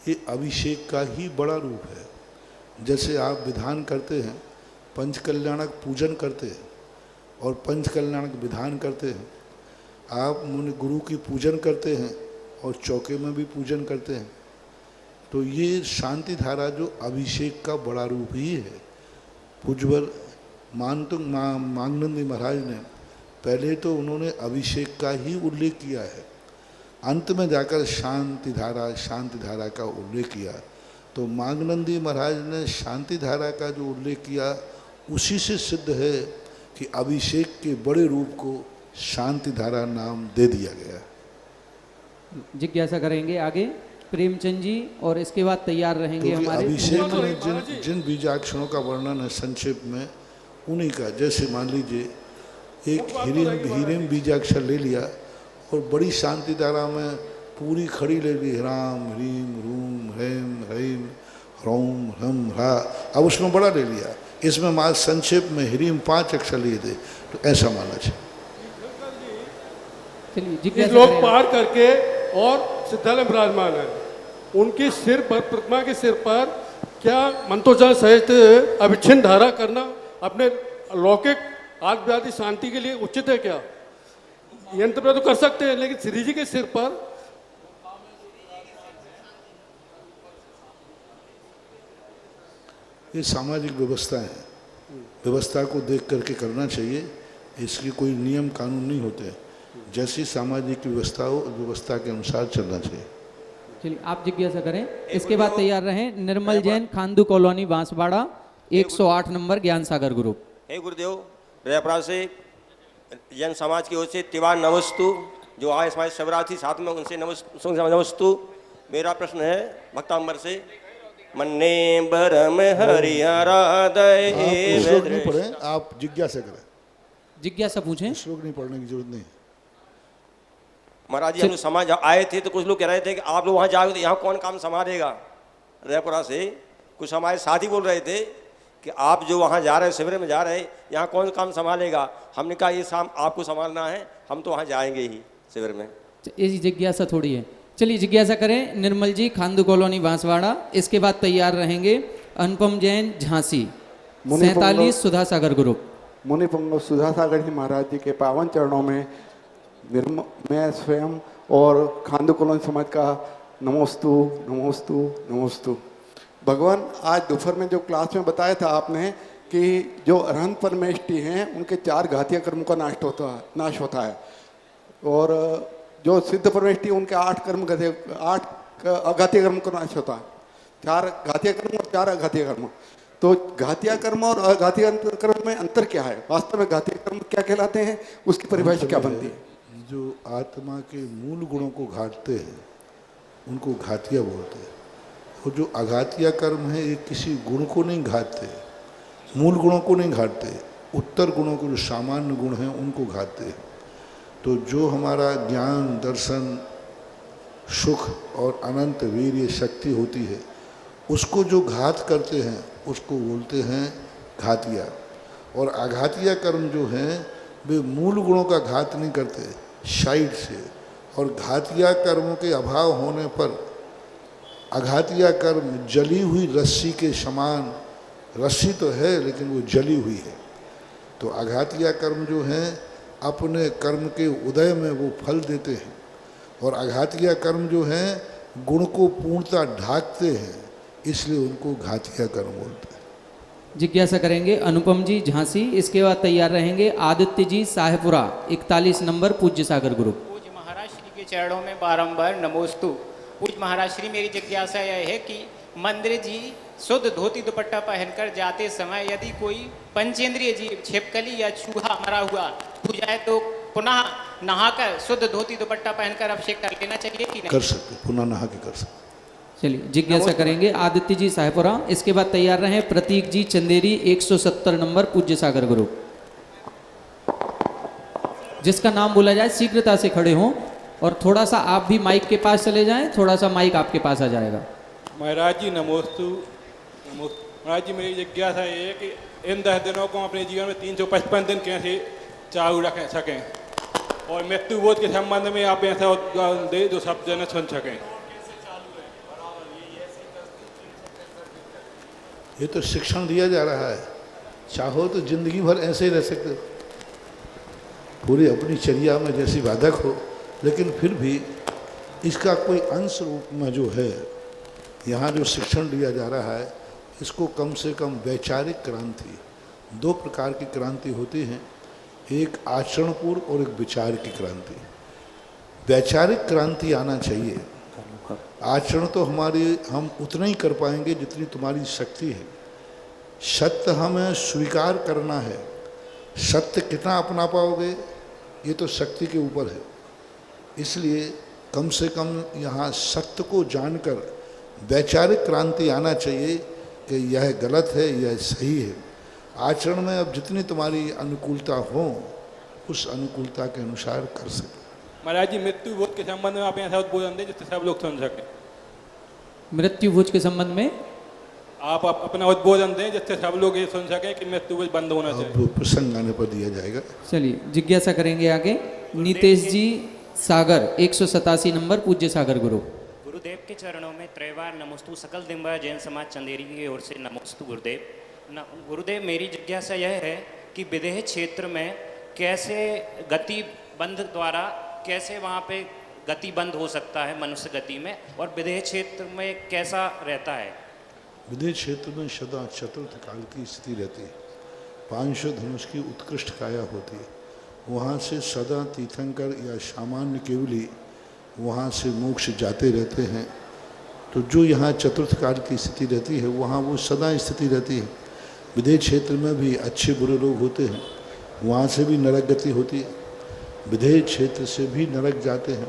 ये अभिषेक का ही बड़ा रूप है। जैसे आप विधान करते हैं, पंचकल्याणक पूजन करते हैं और पंचकल्याणक विधान करते हैं। आप मुनि गुरु की पूजन करते हैं और चौके में भी पूजन करते हैं। तो ये शांति धारा जो अभिषेक का बड़ा रूप ही है। पूज्यवर मांगनंदी महाराज ने पहले तो उन्होंने अभिषेक का ही उल्लेख किया है, अंत में जाकर शांति धारा का उल्लेख किया। तो मांगनंदी महाराज ने शांति धारा का जो उल्लेख किया उसी से सिद्ध है कि अभिषेक के बड़े रूप को शांति धारा नाम दे दिया गया। जिज्ञासा करेंगे आगे प्रेमचंद जी और इसके बाद तैयार रहेंगे हमारे अभिषेक में जिन बीजाक्षरों का वर्णन है संक्षेप में उन्हीं का, जैसे मान लीजिए एक हीरेम बीजाक्षर ले लिया और बड़ी शांति धारा में पूरी खड़ी ले ली, राम ह्रीम रूम ह्रेम ह्रीम ह्रोम ह्रम ह्रा, अब उसमें बड़ा ले लिया। इसमें माल संक्षेप में ह्रीम 5 अक्षर लिए थे, तो ऐसा मानना चाहिए। इस लोग पार करके और सिद्धालय विराजमान है, उनके सिर पर, प्रतिमा के सिर पर क्या मंत्रोच्चारण सहित अविच्छिन्न धारा करना अपने लौकिक आत्मव्याधि शांति के लिए उचित है क्या? यंत्र पर तो कर सकते हैं, लेकिन श्री जी के सिर पर ये सामाजिक व्यवस्था है, व्यवस्था को देख करके करना चाहिए। इसकी कोई नियम कानून नहीं होते, जैसी सामाजिक व्यवस्था हो व्यवस्था के अनुसार चलना चाहिए। चलिए आप जिज्ञासा करें, इसके बाद तैयार रहें निर्मल जैन खांदू कॉलोनी बांसवाड़ा 108 नंबर ज्ञान सागर ग्रुप। हे गुरुदेव, रेपरा से जैन समाज की ओर से तिवार नमस्तु, जो आए हमारे शिवरात्रि साथ में उनसे नमस्तु। मेरा प्रश्न है भक्तांबर से, मन्ने बरम हरिहरादय श्लोक नहीं पढ़े, आप जिज्ञासा करें। जिज्ञासा पूछें, श्लोक नहीं पढ़ने की जरूरत नहीं। महाराज जी हम समाज आए थे तो कुछ लोग कह रहे थे कि आप लोग वहाँ जाओगे तो यहाँ कौन काम संभालेगा। रेपुरा से कुछ हमारे साथी बोल रहे थे कि आप जो वहाँ जा रहे हैं, शिविर में जा रहे हैं, यहाँ कौन काम संभालेगा। हमने कहा ये शाम आपको संभालना है, हम तो वहाँ जाएंगे ही शिविर में। ये जिज्ञासा थोड़ी है। चलिए जिज्ञासा करें निर्मल जी खांदू कॉलोनी बांसवाड़ा। इसके बाद तैयार रहेंगे अनुपम जैन झांसी 47 सुधा सागर ग्रुप। मुनि पुंगव सुधा सागर जी महाराज जी के पावन चरणों में मैं स्वयं और खांदू कॉलोनी समाज का नमोस्तु नमोस्तु नमोस्तु। भगवान आज दोपहर में जो क्लास में बताया था आपने कि जो अरहंत परमेष्टि हैं उनके 4 घातीय कर्मों का नाश होता है और जो सिद्ध परमेष्टि उनके 8 अघातीय कर्म का नाश होता है। 4 घातीय कर्म और 4 अघातीय कर्म। तो घातीय कर्म और अघातीय कर्म में अंतर क्या है? वास्तव में घातीय कर्म क्या कहलाते हैं, उसकी परिभाषा क्या बनती है? जो आत्मा के मूल गुणों को घाटते हैं उनको घातिया बोलते हैं, और जो अघातिया कर्म है ये किसी गुण को नहीं घाटते, मूल गुणों को नहीं घाटते, उत्तर गुणों को, जो सामान्य गुण हैं उनको घाटते हैं। तो जो हमारा ज्ञान दर्शन सुख और अनंत वीर्य शक्ति होती है उसको जो घात करते हैं उसको बोलते हैं घातिया। और अघातिया कर्म जो हैं वे मूल गुणों का घात नहीं करते साइड से, और घातिया कर्मों के अभाव होने पर अघातिया कर्म जली हुई रस्सी के समान, रस्सी तो है लेकिन वो जली हुई है। तो अघातिया कर्म जो हैं अपने कर्म के उदय में वो फल देते हैं, और अघातिया कर्म जो हैं गुण को पूर्णता ढाकते हैं, इसलिए उनको घातिया कर्म बोलते हैं। जिज्ञासा करेंगे अनुपम जी झांसी। इसके बाद तैयार रहेंगे आदित्य जी साहेपुरा 41 नंबर पूज्य सागर ग्रुप। पूज्य महाराज श्री के चरणों में बारंबार नमोस्तु। पूज्य महाराज श्री, मेरी जिज्ञासा यह है कि मंदिर जी शुद्ध धोती दुपट्टा पहनकर जाते समय यदि कोई पंचेंद्रिय जीव छिपकली या चूहा मरा हुआ हो जाए तो पुनः नहाकर शुद्ध धोती दुपट्टा पहनकर अभिषेक कर लेना चाहिए कि नहीं? कर सकते, पुनः नहा के कर सकते। चलिए जिज्ञासा करेंगे आदित्य जी साहेपुरा। इसके बाद तैयार रहे प्रतीक जी चंदेरी 170 नंबर पूज्य सागर ग्रुप। जिसका नाम बोला जाए शीघ्रता से खड़े हों और थोड़ा सा आप भी माइक के पास चले जाएं, थोड़ा सा माइक आपके पास आ जाएगा। महाराज जी नमोस्तु। महाराज जी, मेरी जिज्ञासा ये है कि इन 10 दिनों को अपने जीवन में 355 दिन कैसे चालू रख सकें और मृत्यु बोध के संबंध में आप ऐसा उद्गार दे जो सब जन सुन सकें। ये तो शिक्षण दिया जा रहा है, चाहो तो जिंदगी भर ऐसे ही रह सकते हो, पूरी अपनी चर्या में जैसी बाधक हो, लेकिन फिर भी इसका कोई अंश रूप में जो है यहाँ जो शिक्षण दिया जा रहा है, इसको कम से कम वैचारिक क्रांति, 2 प्रकार की क्रांति होती हैं, एक आचरणपूर्व और एक विचार की क्रांति। वैचारिक क्रांति आना चाहिए। आचरण तो हम उतना ही कर पाएंगे जितनी तुम्हारी शक्ति है। सत्य हमें स्वीकार करना है, सत्य कितना अपना पाओगे ये तो शक्ति के ऊपर है। इसलिए कम से कम यहाँ सत्य को जानकर वैचारिक क्रांति आना चाहिए कि यह गलत है, यह सही है। आचरण में अब जितनी तुम्हारी अनुकूलता हो उस अनुकूलता के अनुसार कर सके। महाराज जी, मृत्यु बोध के संबंध में आप ऐसा उद्बोधन दें जिससे सब लोग सुन सकें। मृत्यु भोज के संबंध में आप अपना उद्बोधन दें जिससे सब लोग ये सुन सकें कि मृत्यु भोज बंद होना चाहिए। प्रसंग आने पर दिया जाएगा। चलिए जिज्ञासा करेंगे आगे नीतेश जी सागर 187 नंबर पूज्य सागर गुरु। गुरुदेव के चरणों में त्रैवार नमोस्तु। सकल दिम्बा जैन समाज चंदेरी की ओर से नमोस्तु गुरुदेव। गुरुदेव, मेरी जिज्ञासा यह है कि विदेह क्षेत्र में कैसे गति बंध द्वारा कैसे वहाँ पे गति बंद हो सकता है मनुष्य गति में, और विदेह क्षेत्र में कैसा रहता है? विदेह क्षेत्र में सदा चतुर्थ काल की स्थिति रहती है, 500 धनुष की उत्कृष्ट काया होती है। वहाँ से सदा तीर्थंकर या सामान्य केवली वहाँ से मोक्ष जाते रहते हैं। तो जो यहाँ चतुर्थ काल की स्थिति रहती है वहाँ वो सदा स्थिति रहती है। विदेह क्षेत्र में भी अच्छे बुरे लोग होते हैं, वहाँ से भी नरक गति होती है। विदेह क्षेत्र से भी नरक जाते हैं,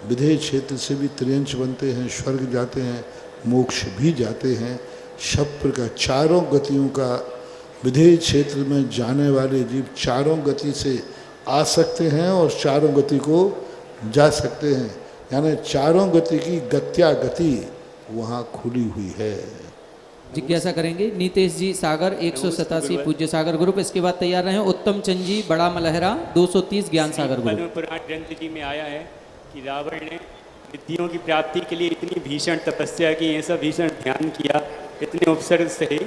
विदेह क्षेत्र से भी त्रियंच बनते हैं, स्वर्ग जाते हैं, मोक्ष भी जाते हैं। सब प्रकार चारों गतियों का विदेह क्षेत्र में जाने वाले जीव चारों गति से आ सकते हैं और चारों गति को जा सकते हैं। यानी चारों गति की गत्या गति वहाँ खुली हुई है। जिज्ञासा करेंगे नीतेश जी सागर 187 पूज्य सागर ग्रुप। इसके बाद तैयार रहे उत्तम चंद जी बड़ा मलहरा 230 ज्ञान सागर ग्रुप। पद्म पुराण ग्रंथ जी में आया है कि रावण ने रिद्धियों की प्राप्ति के लिए इतनी भीषण तपस्या की, ऐसा भीषण ध्यान किया, इतने उपसर्ग सहे,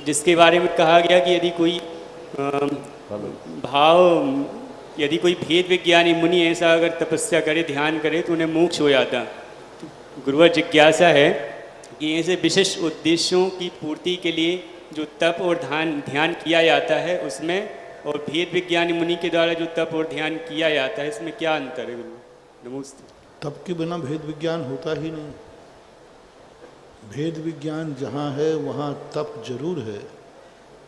जिसके बारे में कहा गया कि यदि कोई यदि कोई भेद विज्ञानी मुनि ऐसा अगर तपस्या करे, ध्यान करे तो उन्हें मोक्ष हो जाता। गुरुवर जिज्ञासा है कि ऐसे विशिष्ट उद्देश्यों की पूर्ति के लिए जो तप और ध्यान किया जाता है उसमें, और भेद विज्ञानी मुनि के द्वारा जो तप और ध्यान किया जाता है, इसमें क्या अंतर है गुरु? नमस्ते। तप के बिना भेद विज्ञान होता ही नहीं। भेद विज्ञान जहाँ है वहाँ तप जरूर है।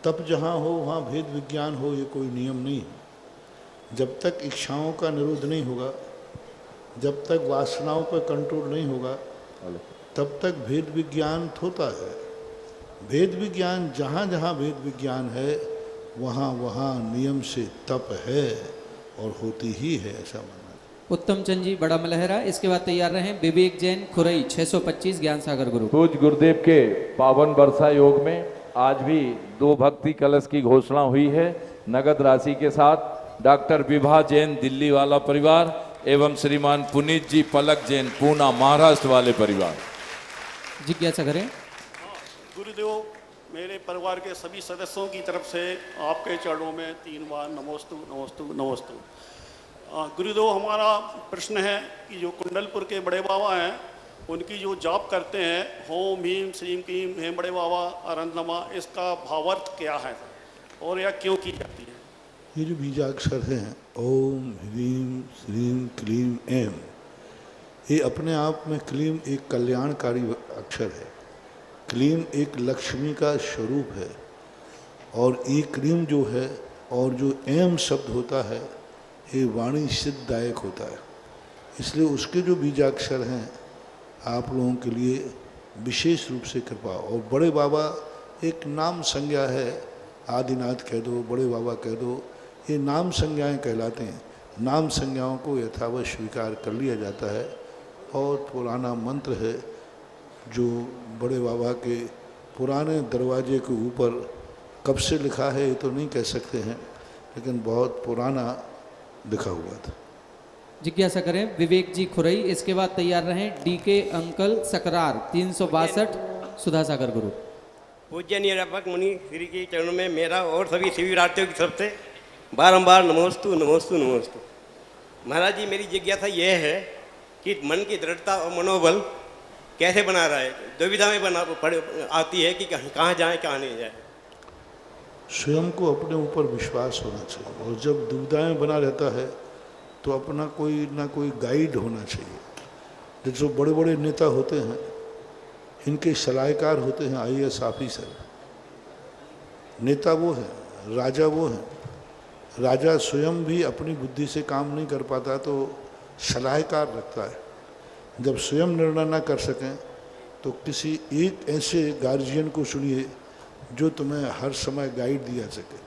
तप जहाँ हो वहाँ भेद विज्ञान हो, ये कोई नियम नहीं है। जब तक इच्छाओं का निरोध नहीं होगा, जब तक वासनाओं पर कंट्रोल नहीं होगा, तब तक भेद विज्ञान होता है। भेद विज्ञान जहाँ जहाँ भेद विज्ञान है वहाँ वहाँ नियम से तप है और होती ही है, ऐसा मानना। उत्तम चंद जी बड़ा मलहरा। इसके बाद तैयार रहे विवेक जैन खुरई 625 ज्ञान सागर गुरु। पूज्य गुरुदेव के पावन वर्षा योग में आज भी 2 भक्ति कलश की घोषणा हुई है। नगद राशि के साथ डॉक्टर विभा जैन दिल्ली वाला परिवार एवं श्रीमान पुनीत जी पलक जैन पूना महाराष्ट्र वाले परिवार। जिज्ञासा करें। गुरुदेव, मेरे परिवार के सभी सदस्यों की तरफ से आपके चरणों में 3 बार नमोस्तु नमोस्तु नमोस्तु। गुरुदेव, हमारा प्रश्न है कि जो कुंडलपुर के बड़े बाबा हैं उनकी जो जाप करते हैं होम हीम श्रीम कीम हेम बड़े बाबा आनंदनमा, इसका भावार्थ क्या है और यह क्यों की जाती है? ये जो बीजाक्षर हैं ओम ह्रीम श्रीम क्लीम एम, ये अपने आप में क्लीम एक कल्याणकारी अक्षर है। क्लीम एक लक्ष्मी का स्वरूप है और ये क्लीम जो है और जो एम शब्द होता है ये वाणी सिद्धदायक होता है, इसलिए उसके जो बीजाक्षर हैं आप लोगों के लिए विशेष रूप से कृपा। और बड़े बाबा एक नाम संज्ञा है, आदिनाथ कह दो, बड़े बाबा कह दो, ये नाम संज्ञाएं कहलाते हैं। नाम संज्ञाओं को यथावत स्वीकार कर लिया जाता है और पुराना मंत्र है जो बड़े बाबा के पुराने दरवाजे के ऊपर कब से लिखा है ये तो नहीं कह सकते हैं, लेकिन बहुत पुराना लिखा हुआ था। जिज्ञासा करें विवेक जी खुरई, इसके बाद तैयार रहें डीके अंकल सकरार 362 सुधा सागर गुरु। पूजनीय व्यापक मुनि श्री के चरणों में मेरा और सभी शिविरार्थियों की तरफ से बारंबार नमोस्तु नमोस्तु नमोस्तु। महाराज जी, मेरी जिज्ञासा यह है कि मन की दृढ़ता और मनोबल कैसे बना रहा है? दुविधा में आती है कि कहाँ जाए कहाँ नहीं जाए। स्वयं को अपने ऊपर विश्वास होना चाहिए और जब दुविधाएं बना रहता है तो अपना कोई ना कोई गाइड होना चाहिए। जो बड़े बड़े नेता होते हैं इनके सलाहकार होते हैं IAS ऑफिसर। नेता वो है, राजा वो है। राजा स्वयं भी अपनी बुद्धि से काम नहीं कर पाता तो सलाहकार रखता है। जब स्वयं निर्णय ना कर सकें तो किसी एक ऐसे गार्जियन को चुनिए जो तुम्हें हर समय गाइड दिया सके।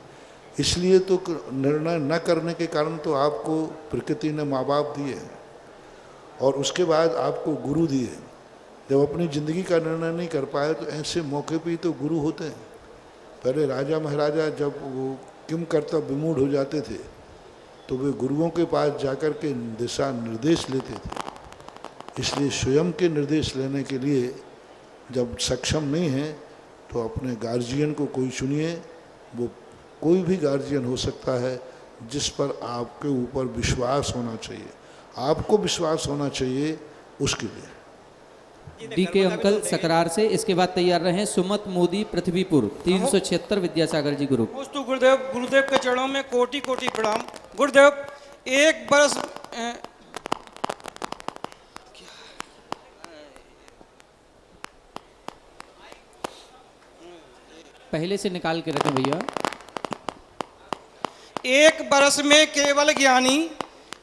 इसलिए तो निर्णय न करने के कारण तो आपको प्रकृति ने माँ बाप दिए हैं और उसके बाद आपको गुरु दिए। जब अपनी ज़िंदगी का निर्णय नहीं कर पाए तो ऐसे मौके पे ही तो गुरु होते हैं। पहले राजा महाराजा जब वो किम कर्तव्य विमूढ़ हो जाते थे तो वे गुरुओं के पास जाकर के दिशा निर्देश लेते थे। इसलिए स्वयं के निर्देश लेने के लिए जब सक्षम नहीं है तो अपने गार्जियन को कोई चुनिए। वो कोई भी गार्जियन हो सकता है जिस पर आपके ऊपर विश्वास होना चाहिए, आपको विश्वास होना चाहिए उसके लिए। डीके अंकल सकरार से, इसके बाद तैयार रहें सुमत मोदी पृथ्वीपुर 376 विद्यासागर जी गुरु। नमोस्तु गुरुदेव, गुरुदेव के चरणों में कोटि कोटि प्रणाम। गुरुदेव, एक बरस पहले से निकाल के रखें भैया। एक बरस में केवल ज्ञानी,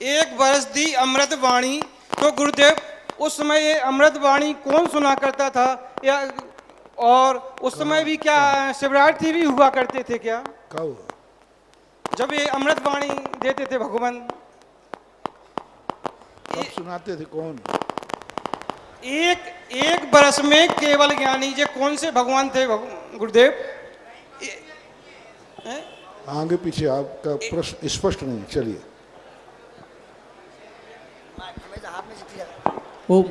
एक बरस दी अमृत वाणी। तो गुरुदेव उस समय ये अमृत वाणी कौन सुना करता था या और उस समय भी क्या शिवरात्रि भी हुआ करते थे क्या? कब? जब ये अमृत वाणी देते थे भगवान। कब सुनाते थे? कौन? एक बरस में केवल ज्ञानी, ये कौन से भगवान थे गुरुदेव? आगे पीछे आपका प्रश्न स्पष्ट नहीं। चलिए। ओम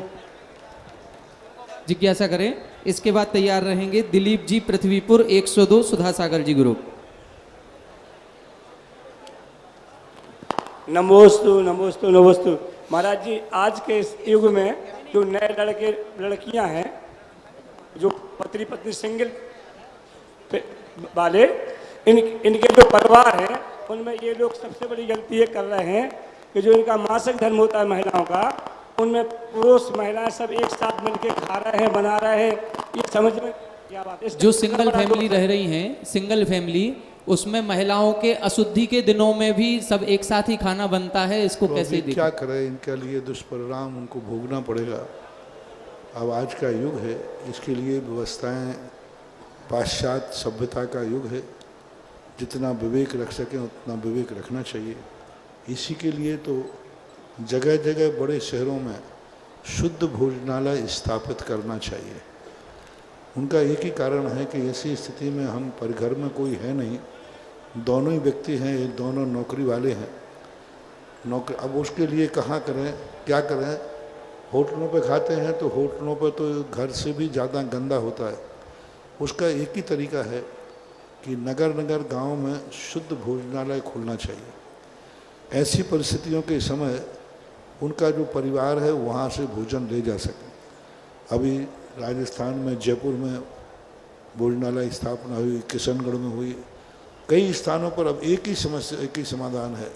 जिज्ञासा करें, इसके बाद तैयार रहेंगे दिलीप जी पृथ्वीपुर 102 सुधा सागर जी गुरु। नमोस्तु नमोस्तु नमोस्तु। महाराज जी, आज के इस युग में जो नए लड़के लड़कियां हैं जो पति पत्नी सिंगल वाले, इनके जो परिवार हैं उनमें ये लोग सबसे बड़ी गलती ये कर रहे हैं कि जो इनका मासिक धर्म होता है महिलाओं का, उनमें पुरुष महिलाएं सब एक साथ मिलकर खा रहे हैं, बना रहे हैं। ये समझ में क्या बात है? जो सिंगल फैमिली रह रही हैं, सिंगल फैमिली, उसमें महिलाओं के अशुद्धि के दिनों में भी सब एक साथ ही खाना बनता है। इसको तो कैसे देखें? क्या करें? इनके लिए दुष्परिणाम उनको भोगना पड़ेगा। अब आज का युग है, इसके लिए व्यवस्थाएं पाश्चात्य सभ्यता का युग है। जितना विवेक रख सकें उतना विवेक रखना चाहिए। इसी के लिए तो जगह जगह बड़े शहरों में शुद्ध भोजनालय स्थापित करना चाहिए। उनका एक ही कारण है कि ऐसी स्थिति में हम परिघर में कोई है नहीं, दोनों ही व्यक्ति हैं, ये दोनों नौकरी वाले हैं। अब उसके लिए कहाँ करें, क्या करें? होटलों पे खाते हैं तो होटलों पे तो घर से भी ज़्यादा गंदा होता है। उसका एक ही तरीका है कि नगर नगर गांव में शुद्ध भोजनालय खोलना चाहिए। ऐसी परिस्थितियों के समय उनका जो परिवार है वहाँ से भोजन ले जा सके। अभी राजस्थान में जयपुर में भोजनालय स्थापना हुई, किशनगढ़ में हुई, कई स्थानों पर अब एक ही समस्या, एक ही समाधान है।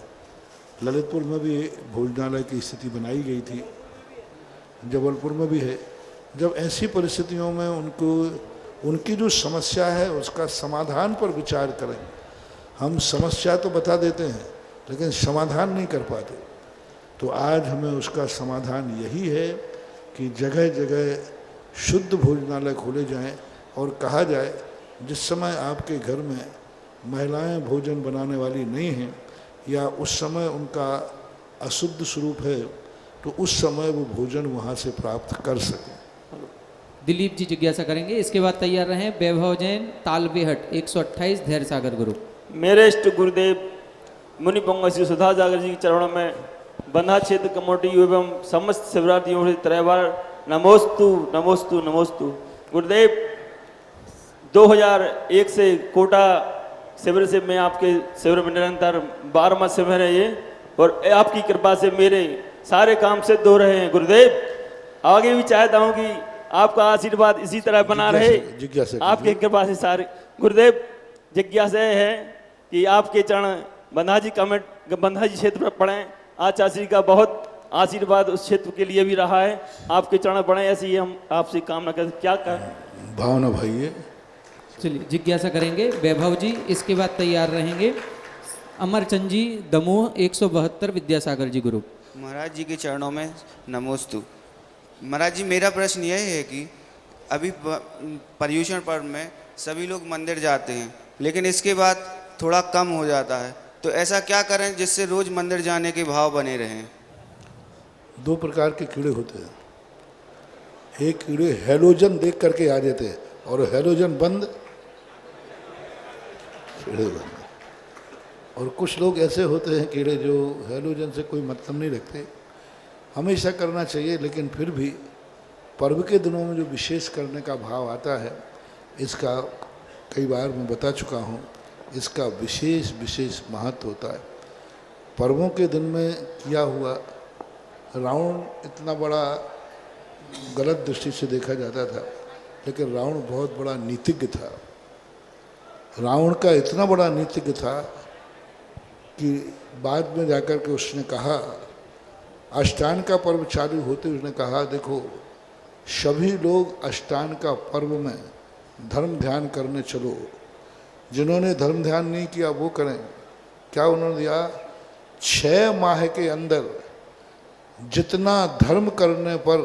ललितपुर में भी भोजनालय की स्थिति बनाई गई थी, जबलपुर में भी है। जब ऐसी परिस्थितियों में उनकी जो समस्या है उसका समाधान पर विचार करें। हम समस्या तो बता देते हैं लेकिन समाधान नहीं कर पाते। तो आज हमें उसका समाधान यही है कि जगह जगह शुद्ध भोजनालय खोले जाएं और कहा जाए जिस समय आपके घर में महिलाएं भोजन बनाने वाली नहीं हैं या उस समय उनका अशुद्ध स्वरूप है तो उस समय वो भोजन वहाँ से प्राप्त कर सकें। दिलीप जी जिज्ञासा करेंगे, इसके बाद तैयार रहें वैभव जैन तालबेहट 128 धैर्य सागर ग्रुप। मेरे इष्ट गुरुदेव मुनि पंग श्री सुधा सागर जी के चरणों में बंधा क्षेत्र कमेटी एवं समस्त शिवरात्रियों से त्रैवार नमोस्तु नमोस्तु नमोस्तु। गुरुदेव 2001 से कोटा शिविर से मैं आपके शिविर में निरंतर 12वां शिविर है ये, और आपकी कृपा से मेरे सारे काम सिद्ध हो रहे हैं। गुरुदेव आगे भी चाहता हूँ कि आपका आशीर्वाद इसी तरह बना रहे, आपकी कृपा से सारे। गुरुदेव जिज्ञासा है कि आपके चरण बंधाजी क्षेत्र पर पड़ें। आचार्य का बहुत आशीर्वाद उस क्षेत्र के लिए भी रहा है, आपके चरण पड़े, ऐसे ही हम आपसे कामना करते। क्या करें भावना भाई है। चलिए जिज्ञासा करेंगे वैभव जी, इसके बाद तैयार रहेंगे अमरचंद जी दमोह 172 विद्यासागर जी ग्रुप। महाराज जी के चरणों में नमोस्तु। महाराज जी मेरा प्रश्न यह है कि अभी पर्युषण पर्व में सभी लोग मंदिर जाते हैं लेकिन इसके बाद थोड़ा कम हो जाता है, तो ऐसा क्या करें जिससे रोज मंदिर जाने के भाव बने रहें? दो प्रकार के कीड़े होते हैं। एक कीड़े हेलोजन देख करके आ जाते हैं और हेलोजन बंद कीड़े बंद। और कुछ लोग ऐसे होते हैं कीड़े जो हेलोजन से कोई मतलब नहीं रखते। हमेशा करना चाहिए लेकिन फिर भी पर्व के दिनों में जो विशेष करने का भाव आता है इसका कई बार मैं बता चुका हूँ, इसका विशेष विशेष महत्व होता है। पर्वों के दिन में किया हुआ रावण इतना बड़ा गलत दृष्टि से देखा जाता था, लेकिन रावण बहुत बड़ा नीतिज्ञ था। रावण का इतना बड़ा नीतिज्ञ था कि बाद में जाकर के उसने कहा, अष्टान का पर्व चालू होते उसने कहा, देखो सभी लोग अष्टान का पर्व में धर्म ध्यान करने चलो, जिन्होंने धर्म ध्यान नहीं किया वो करें। क्या उन्होंने दिया? 6 माह के अंदर जितना धर्म करने पर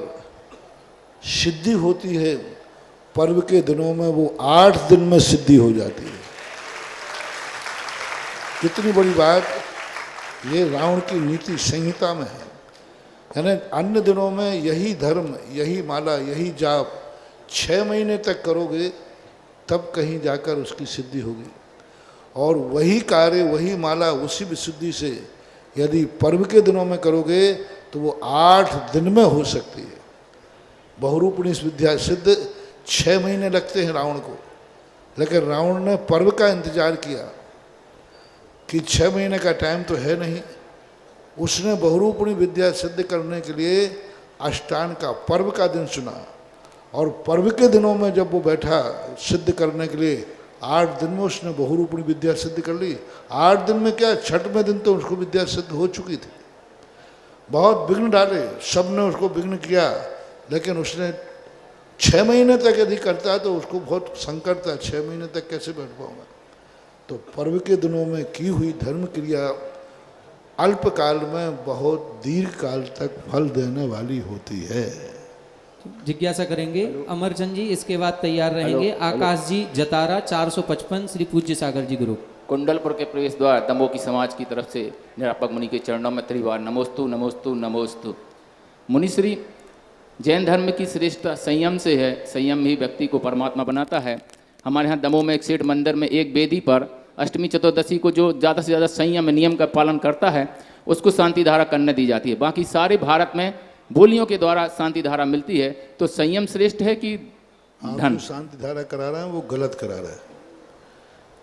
सिद्धि होती है पर्व के दिनों में वो 8 दिन में सिद्धि हो जाती है। कितनी बड़ी बात, ये रावण की नीति संहिता में है। यानी अन्य दिनों में यही धर्म, यही माला, यही जाप 6 महीने तक करोगे तब कहीं जाकर उसकी सिद्धि होगी, और वही कार्य, वही माला, उसी विशुद्धि से यदि पर्व के दिनों में करोगे तो वो 8 दिन में हो सकती है। बहुरूपिणी विद्या सिद्ध 6 महीने लगते हैं रावण को, लेकिन रावण ने पर्व का इंतजार किया कि 6 महीने का टाइम तो है नहीं। उसने बहुरूपिणी विद्या सिद्ध करने के लिए अष्टान का पर्व का दिन चुना, और पर्व के दिनों में जब वो बैठा सिद्ध करने के लिए 8 दिन में उसने बहुरूपिणी विद्या सिद्ध कर ली। 8 दिन में क्या, 6वें दिन तो उसको विद्या सिद्ध हो चुकी थी। बहुत विघ्न डाले, सब ने उसको विघ्न किया, लेकिन उसने 6 महीने तक यदि करता तो उसको बहुत संकट था, 6 महीने तक कैसे बैठ पाऊंगा। तो पर्व के दिनों में की हुई धर्म क्रिया अल्पकाल में बहुत दीर्घ काल तक फल देने वाली होती है। जिज्ञासा करेंगे अमरचंद जी, इसके बाद तैयार रहेंगे आकाश जी जतारा 455 श्री पूज्य सागर जी ग्रुप। कुंडलपुर के प्रवेश द्वार दमोह की समाज की तरफ से निरापक मुनि के चरणों में त्रिवार नमोस्तु नमोस्तु नमोस्तु। मुनिश्री, जैन धर्म की श्रेष्ठता संयम से है, संयम ही व्यक्ति को परमात्मा बनाता है। हमारे यहाँ दमोह में एक सेठ मंदिर में एक वेदी पर अष्टमी चतुर्दशी को जो ज़्यादा से ज़्यादा संयम नियम का पालन करता है उसको शांति धारा करने दी जाती है। बाकी सारे भारत में बोलियों के द्वारा शांति धारा मिलती है, तो संयम श्रेष्ठ है कि धन? शांति धारा करा रहा है वो गलत करा रहा है,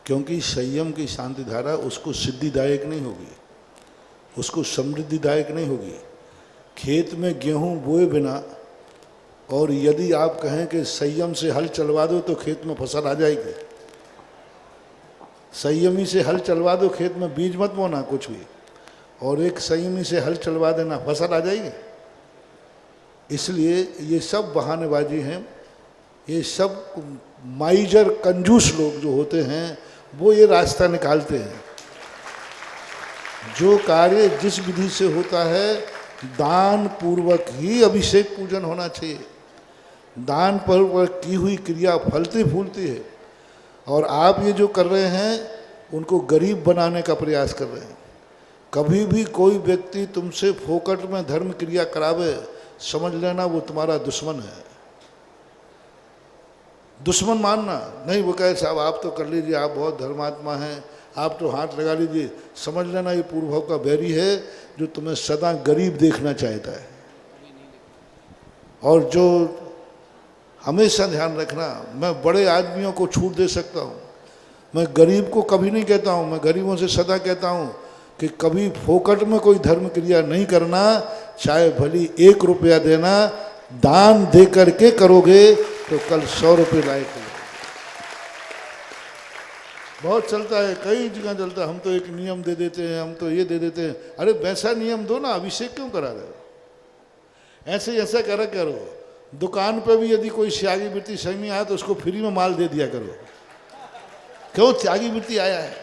क्योंकि संयम की शांति धारा उसको सिद्धिदायक नहीं होगी, उसको समृद्धिदायक नहीं होगी। खेत में गेहूं बोए बिना और यदि आप कहें कि संयम से हल चलवा दो तो खेत में फसल आ जाएगी। संयमी से हल चलवा दो, खेत में बीज मत बोना कुछ भी, और एक संयमी से हल चलवा देना, फसल आ जाएगी। इसलिए ये सब बहानेबाजी हैं। ये सब माइजर कंजूस लोग जो होते हैं वो ये रास्ता निकालते हैं। जो कार्य जिस विधि से होता है, दान पूर्वक ही अभिषेक पूजन होना चाहिए। दान पूर्वक की हुई क्रिया फलती फूलती है। और आप ये जो कर रहे हैं उनको गरीब बनाने का प्रयास कर रहे हैं। कभी भी कोई व्यक्ति तुमसे फोकट में धर्म क्रिया करावे, समझ लेना वो तुम्हारा दुश्मन है। दुश्मन मानना नहीं, वो कहे साहब आप तो कर लीजिए, आप बहुत धर्मात्मा हैं, आप तो हाथ लगा लीजिए, समझ लेना ये पूर्व भाव का बैरी है जो तुम्हें सदा गरीब देखना चाहता है। और जो हमेशा ध्यान रखना, मैं बड़े आदमियों को छूट दे सकता हूँ, मैं गरीब को कभी नहीं कहता हूँ। मैं गरीबों से सदा कहता हूँ कि कभी फोकट में कोई धर्म क्रिया नहीं करना, चाहे भली 1 रुपया देना, दान दे करके करोगे तो कल 100 रुपये लायक हो। बहुत चलता है, कई जगह चलता है, हम तो एक नियम दे देते हैं, हम तो ये दे देते हैं। अरे वैसा नियम दो ना, अभिषेक क्यों करा रहे हो? ऐसे ऐसा करो। दुकान पे भी यदि कोई त्यागी वृत्ति संयमी आया तो उसको फ्री में माल दे दिया करो। क्यों? त्यागी वृत्ति आया है।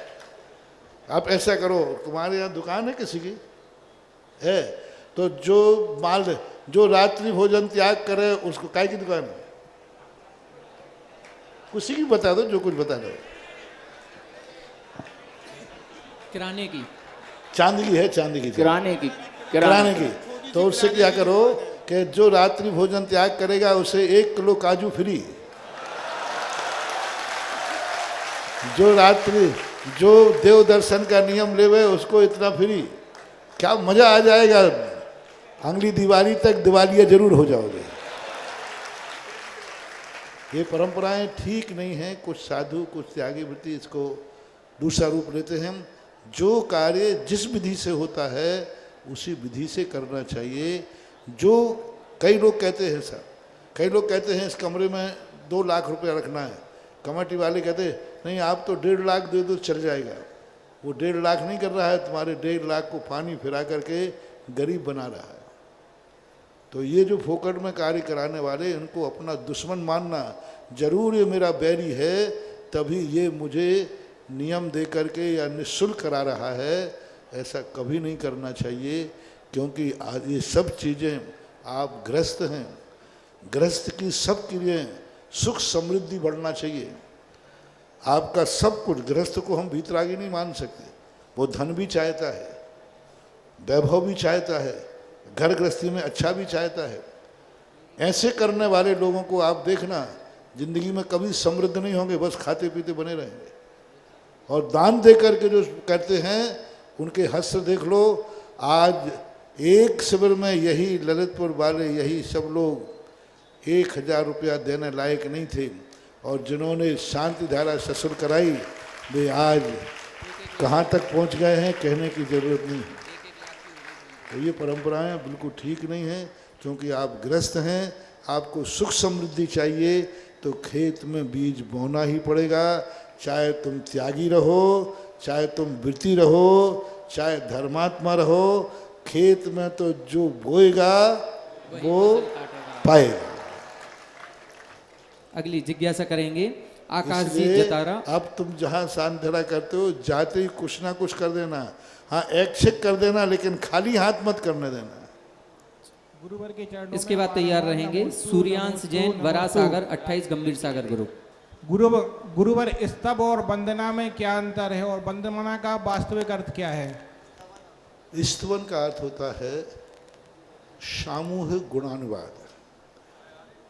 आप ऐसा करो, तुम्हारे यहाँ दुकान है किसी की है तो जो माल, जो रात्रि भोजन त्याग करे उसको, काय की दुकान है? किसी की बता दो, जो कुछ बता दो। किराने की, चांदी की है, चांदी की, किराने की, किराने की। तो उससे क्या करो कि जो रात्रि भोजन त्याग करेगा उसे 1 किलो काजू फ्री। जो देव दर्शन का नियम लेवे उसको इतना फ्री। क्या मजा आ जाएगा। अगली दिवाली तक दिवालिया जरूर हो जाओगे। ये परंपराएं ठीक नहीं हैं। कुछ साधु, कुछ त्यागी वृत्ति इसको दूसरा रूप लेते हैं। जो कार्य जिस विधि से होता है उसी विधि से करना चाहिए। जो कई लोग कहते हैं सर, कई लोग कहते हैं इस कमरे में 2 लाख रुपया रखना है। कमेटी वाले कहते हैं नहीं आप तो 1.5 लाख दे दो चल जाएगा। वो 1.5 लाख नहीं कर रहा है, तुम्हारे 1.5 लाख को पानी फिरा करके गरीब बना रहा है। तो ये जो फोकट में कार्य कराने वाले, इनको अपना दुश्मन मानना, जरूर ये मेरा बैरी है तभी ये मुझे नियम दे करके या निःशुल्क करा रहा है, ऐसा कभी नहीं करना चाहिए। क्योंकि आज ये सब चीज़ें, आप गृहस्थ हैं, गृहस्थ की सब क्रियाएं, सुख समृद्धि बढ़ना चाहिए। आपका सब कुछ, गृहस्थ को हम भीतरागी नहीं मान सकते। वो धन भी चाहता है, वैभव भी चाहता है, घर गृहस्थी में अच्छा भी चाहता है। ऐसे करने वाले लोगों को आप देखना जिंदगी में कभी समृद्ध नहीं होंगे, बस खाते पीते बने रहेंगे। और दान दे करके जो करते हैं उनके हश्र देख लो। आज एक शिविर में यही ललितपुर वाले, यही सब लोग 1000 रुपया देने लायक नहीं थे, और जिन्होंने शांति धारा ससुर कराई वे आज कहाँ तक पहुँच गए हैं, कहने की ज़रूरत नहीं है। तो ये परंपराएं बिल्कुल ठीक नहीं हैं। क्योंकि आप गृहस्थ हैं, आपको सुख समृद्धि चाहिए तो खेत में बीज बोना ही पड़ेगा। चाहे तुम त्यागी रहो, चाहे तुम वृत्ति रहो, चाहे धर्मात्मा रहो, खेत में तो जो बोएगा वो पाएगा। अगली जिज्ञासा करेंगे आकाश जी इसलिए जतारा। अब तुम जहाँ शांत धरा करते हो, जाते ही कुछ ना कुछ कर देना। हाँ, ऐच्छिक कर देना, लेकिन खाली हाथ मत करने देना। गुरुवर के चरणों इसके बाद तैयार रहेंगे सूर्यांश जैन, वरा सागर 28 गंभीर सागर ग्रुप। गुरुवर स्तव और वंदना में क्या अंतर है और वंदना का वास्तविक अर्थ क्या है? स्तवन का अर्थ होता है सामूहिक गुणानुवाद।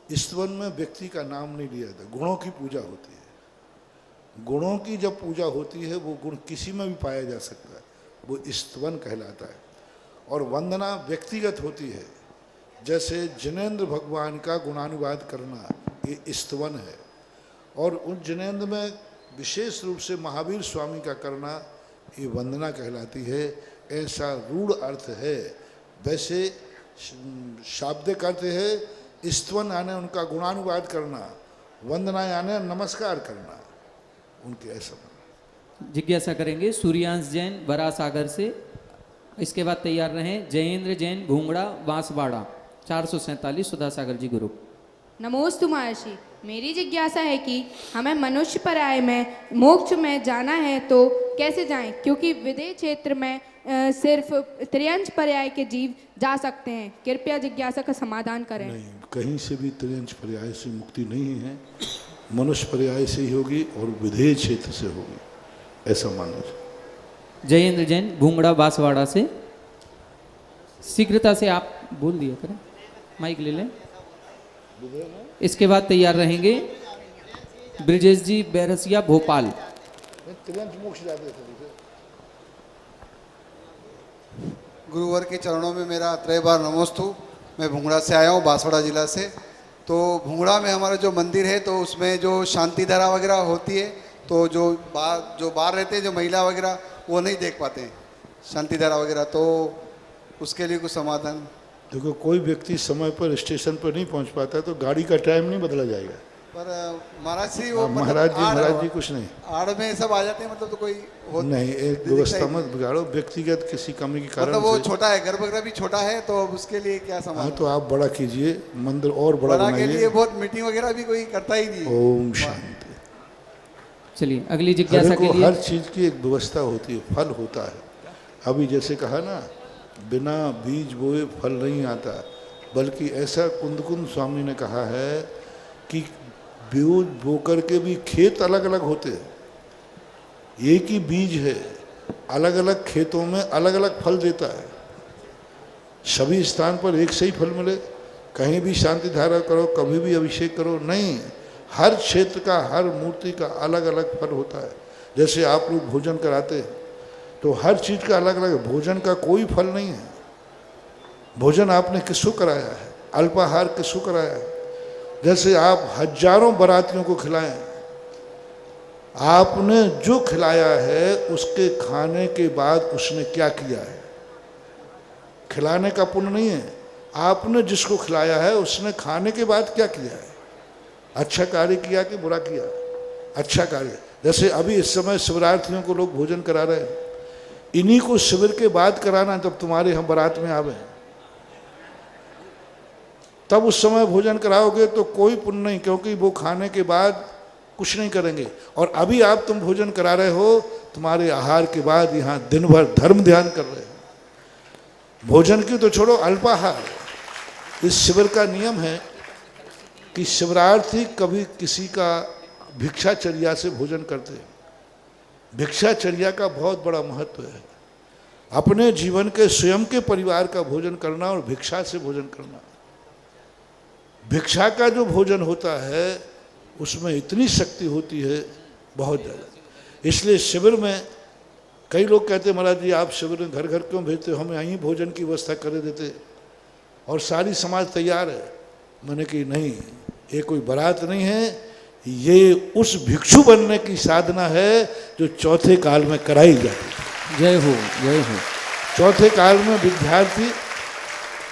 स्तवन में व्यक्ति का नाम नहीं लिया जाता, गुणों की पूजा होती है। गुणों की जब पूजा होती है वो गुण किसी में भी पाया जा सकता है, वो स्तवन कहलाता है। और वंदना व्यक्तिगत होती है। जैसे जिनेंद्र भगवान का गुणानुवाद करना ये स्तवन है, और उन जिनेंद्र में विशेष रूप से महावीर स्वामी का करना ये वंदना कहलाती है। ऐसा रूढ़ अर्थ है। वैसे शाब्दिक अर्थ है स्तवन यानी उनका गुणानुवाद करना, वंदना यानी नमस्कार करना उनके, ऐसा जिज्ञासा करेंगे सूर्यांश जैन बरा सागर से। इसके बाद तैयार रहें जयेंद्र जैन भूंगड़ा बांसवाड़ा 447 सुधा सागर जी गुरु। नमोस्तु महर्षि, मेरी जिज्ञासा है कि हमें मनुष्य पर्याय में मोक्ष में जाना है तो कैसे जाएं, क्योंकि विदेह क्षेत्र में सिर्फ त्रियंश पर्याय के जीव जा सकते हैं। कृपया जिज्ञासा का समाधान करें। नहीं, कहीं से भी त्रियंश पर्याय से मुक्ति नहीं है, मनुष्य पर्याय से ही होगी और विधेय क्षेत्र से होगी, ऐसा मानो। जयेंद्र जैन भूंगड़ा बांसवाड़ा से। शीघ्रता से आप बोल दिया करें, माइक ले लें। इसके बाद तैयार रहेंगे ब्रिजेश जी बैरसिया भोपाल। गुरुवर के चरणों में मेरा त्रय बार नमोस्तु। मैं भूंगड़ा से आया हूँ, बांसवाड़ा जिला से। तो भूंगड़ा में हमारा जो मंदिर है तो उसमें जो शांति धारा वगैरह होती है, तो जो बाहर रहते हैं जो महिला वगैरह वो नहीं देख पाते हैं शांति धारा वगैरह, तो उसके लिए कुछ समाधान। देखो, कोई व्यक्ति समय पर स्टेशन पर नहीं पहुंच पाता तो गाड़ी का टाइम नहीं बदला जाएगा। पर महाराज जी वो महाराज जी कुछ नहीं, आड़ में सब आ जाते हैं, मतलब तो कोई नहीं, एक व्यवस्था मत बिगाड़ो व्यक्तिगत किसी कमी के कारण। मतलब वो छोटा है, गर्भगृह भी छोटा है, तो उसके लिए क्या समाधान? हाँ, तो आप बड़ा कीजिए, मंदिर और बड़ा के लिए बहुत मीटिंग वगैरह भी कोई करता ही नहीं। ओम शांति। चलिए अगली जिज्ञासा के लिए। हर चीज की एक व्यवस्था होती है, फल होता है। अभी जैसे कहा ना, बिना बीज बोए फल नहीं आता, बल्कि ऐसा कुंदकुंद स्वामी ने कहा है कि बीज बो कर के भी खेत अलग अलग होते हैं, एक ही बीज है, अलग अलग खेतों में अलग अलग फल देता है। सभी स्थान पर एक से ही फल मिले, कहीं भी शांति धारा करो, कभी भी अभिषेक करो, नहीं, हर क्षेत्र का, हर मूर्ति का अलग अलग फल होता है। जैसे आप लोग भोजन कराते हैं तो हर चीज़ का अलग अलग, भोजन का कोई फल नहीं है। भोजन आपने किसको कराया है, अल्पाहार किसको कराया है। जैसे आप हजारों बारातियों को खिलाएं, आपने जो खिलाया है उसके खाने के बाद उसने क्या किया है, खिलाने का पुण्य नहीं है, आपने जिसको खिलाया है उसने खाने के बाद क्या किया है, अच्छा कार्य किया कि बुरा किया, अच्छा कार्य। जैसे अभी इस समय शिवरार्थियों को लोग भोजन करा रहे हैं, इन्हीं को शिविर के बाद कराना, तब तुम्हारे हम बारात में आवे, तब उस समय भोजन कराओगे तो कोई पुण्य नहीं, क्योंकि वो खाने के बाद कुछ नहीं करेंगे। और अभी आप तुम भोजन करा रहे हो, तुम्हारे आहार के बाद यहाँ दिन भर धर्म ध्यान कर रहे हो। भोजन की तो छोड़ो, अल्पाहार। इस शिविर का नियम है कि शिवरार्थी कभी किसी का भिक्षाचर्या से भोजन करते हैं। भिक्षाचर्या का बहुत बड़ा महत्व है। अपने जीवन के स्वयं के परिवार का भोजन करना और भिक्षा से भोजन करना। भिक्षा का जो भोजन होता है उसमें इतनी शक्ति होती है, बहुत ज़्यादा। इसलिए शिविर में कई लोग कहते हैं, महाराज जी आप शिविर में घर घर क्यों भेजते हो, हमें यहीं भोजन की व्यवस्था कर देते और सारी समाज तैयार है। मैंने कि नहीं, ये कोई बारात नहीं है, ये उस भिक्षु बनने की साधना है जो चौथे काल में कराई जाती है। जय हो, जय हो। चौथे काल में विद्यार्थी,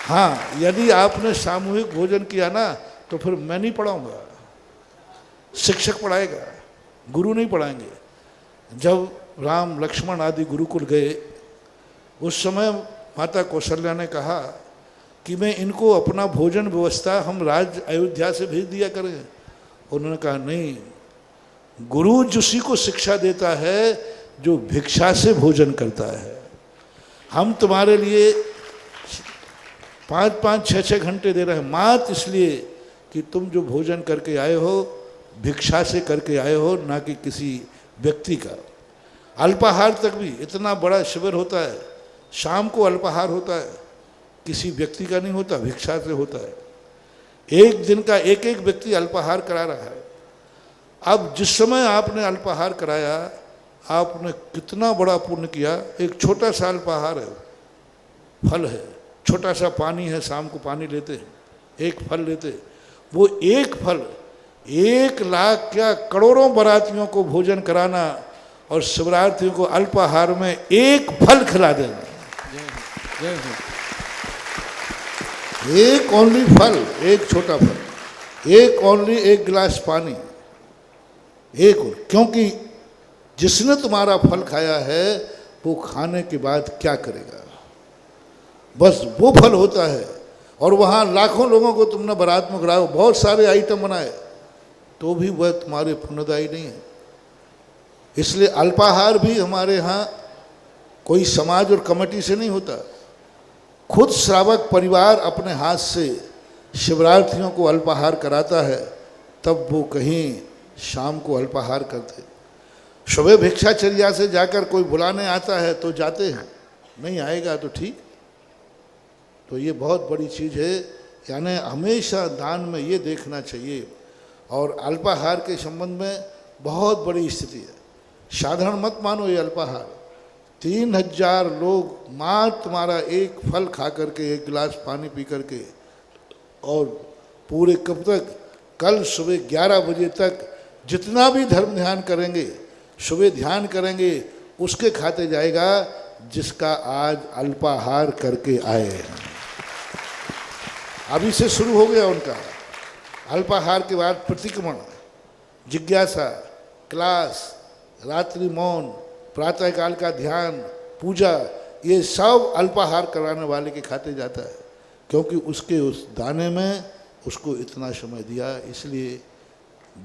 हाँ, यदि आपने सामूहिक भोजन किया ना तो फिर मैं नहीं पढ़ाऊंगा, शिक्षक पढ़ाएगा, गुरु नहीं पढ़ाएंगे। जब राम लक्ष्मण आदि गुरुकुल गए, उस समय माता कौशल्या ने कहा कि मैं इनको अपना भोजन व्यवस्था हम राज्य अयोध्या से भेज दिया करें। उन्होंने कहा नहीं, गुरु उसी को शिक्षा देता है जो भिक्षा से भोजन करता है। हम तुम्हारे लिए 5-5, 6-6 घंटे दे रहे हैं मात्र इसलिए कि तुम जो भोजन करके आए हो भिक्षा से करके आए हो, ना कि किसी व्यक्ति का। अल्पाहार तक भी इतना बड़ा शिविर होता है, शाम को अल्पाहार होता है, किसी व्यक्ति का नहीं होता, भिक्षा से होता है। एक दिन का एक एक व्यक्ति अल्पाहार करा रहा है। अब जिस समय आपने अल्पाहार कराया, आपने कितना बड़ा पुण्य किया। एक छोटा सा अल्पाहार है, फल है, छोटा सा पानी है, शाम को पानी लेते हैं, एक फल लेते, वो एक फल 1 लाख क्या करोड़ों बारातियों को भोजन कराना और शिवरात्रियों को अल्पाहार में एक फल खिला देना, एक ओनली फल, एक छोटा फल, एक ओनली एक गिलास पानी, एक, क्योंकि जिसने तुम्हारा फल खाया है वो खाने के बाद क्या करेगा, बस वो फल होता है। और वहाँ लाखों लोगों को तुमने बारात में खिलाया, बहुत सारे आइटम बनाए, तो भी वह तुम्हारे पुण्यदायी नहीं है। इसलिए अल्पाहार भी हमारे यहाँ कोई समाज और कमेटी से नहीं होता, खुद श्रावक परिवार अपने हाथ से शिवरात्रियों को अल्पाहार कराता है, तब वो कहीं शाम को अल्पाहार करते। सुबह भिक्षाचर्या से जाकर कोई बुलाने आता है तो जाते हैं, नहीं आएगा तो ठीक। तो ये बहुत बड़ी चीज़ है, यानी हमेशा दान में ये देखना चाहिए। और अल्पाहार के संबंध में बहुत बड़ी स्थिति है, साधारण मत मानो ये अल्पाहार। 3000 लोग मात्र तुम्हारा एक फल खा करके, एक गिलास पानी पी करके, और पूरे कब तक, कल सुबह 11 बजे तक जितना भी धर्म ध्यान करेंगे, सुबह ध्यान करेंगे, उसके खाते जाएगा जिसका आज अल्पाहार करके आए हैं। अभी से शुरू हो गया उनका अल्पाहार के बाद प्रतिक्रमण, जिज्ञासा, क्लास, रात्रि मौन, प्रातःकाल का ध्यान, पूजा, ये सब अल्पाहार कराने वाले के खाते जाता है, क्योंकि उसके उस दाने में उसको इतना समय दिया। इसलिए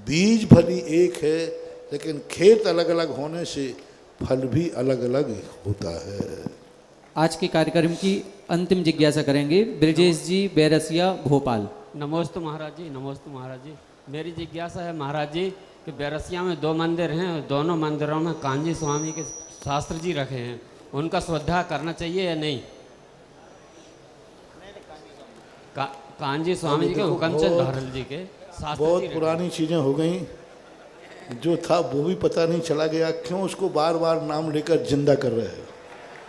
बीज भली एक है, लेकिन खेत अलग अलग होने से फल भी अलग अलग होता है। आज के कार्यक्रम की अंतिम जिज्ञासा करेंगे ब्रजेश जी, बैरसिया, भोपाल। नमोस्तु महाराज जी, नमोस्तु महाराज जी। मेरी जिज्ञासा है महाराज जी कि बैरसिया में 2 मंदिर हैं, दोनों मंदिरों में कांजी स्वामी के शास्त्र जी रखे हैं, उनका श्रद्धा करना चाहिए या नहीं? कांजी स्वामी जी के हुक्मचंद बहरल जी के शास्त्र बहुत पुरानी चीज़ें हो गई, जो था वो भी पता नहीं चला गया, क्यों उसको बार बार नाम लेकर जिंदा कर रहे हैं।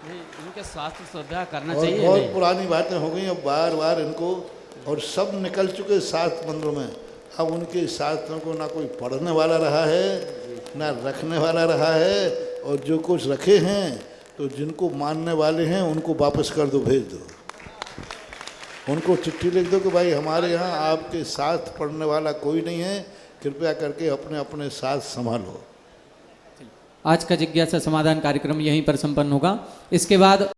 नहीं, उनके शास्त्र श्रद्धा करना और चाहिए बहुत नहीं? पुरानी बातें हो गई, अब बार बार इनको, और सब निकल चुके 7 मंदिरों में। अब उनके शास्त्रों को ना कोई पढ़ने वाला रहा है, ना रखने वाला रहा है, और जो कुछ रखे हैं तो जिनको मानने वाले हैं उनको वापस कर दो, भेज दो, उनको चिट्ठी लिख दो कि भाई हमारे यहाँ आपके साथ पढ़ने वाला कोई नहीं है, कृपया करके अपने अपने साथ संभालो। आज का जिज्ञासा समाधान कार्यक्रम यहीं पर संपन्न होगा। इसके बाद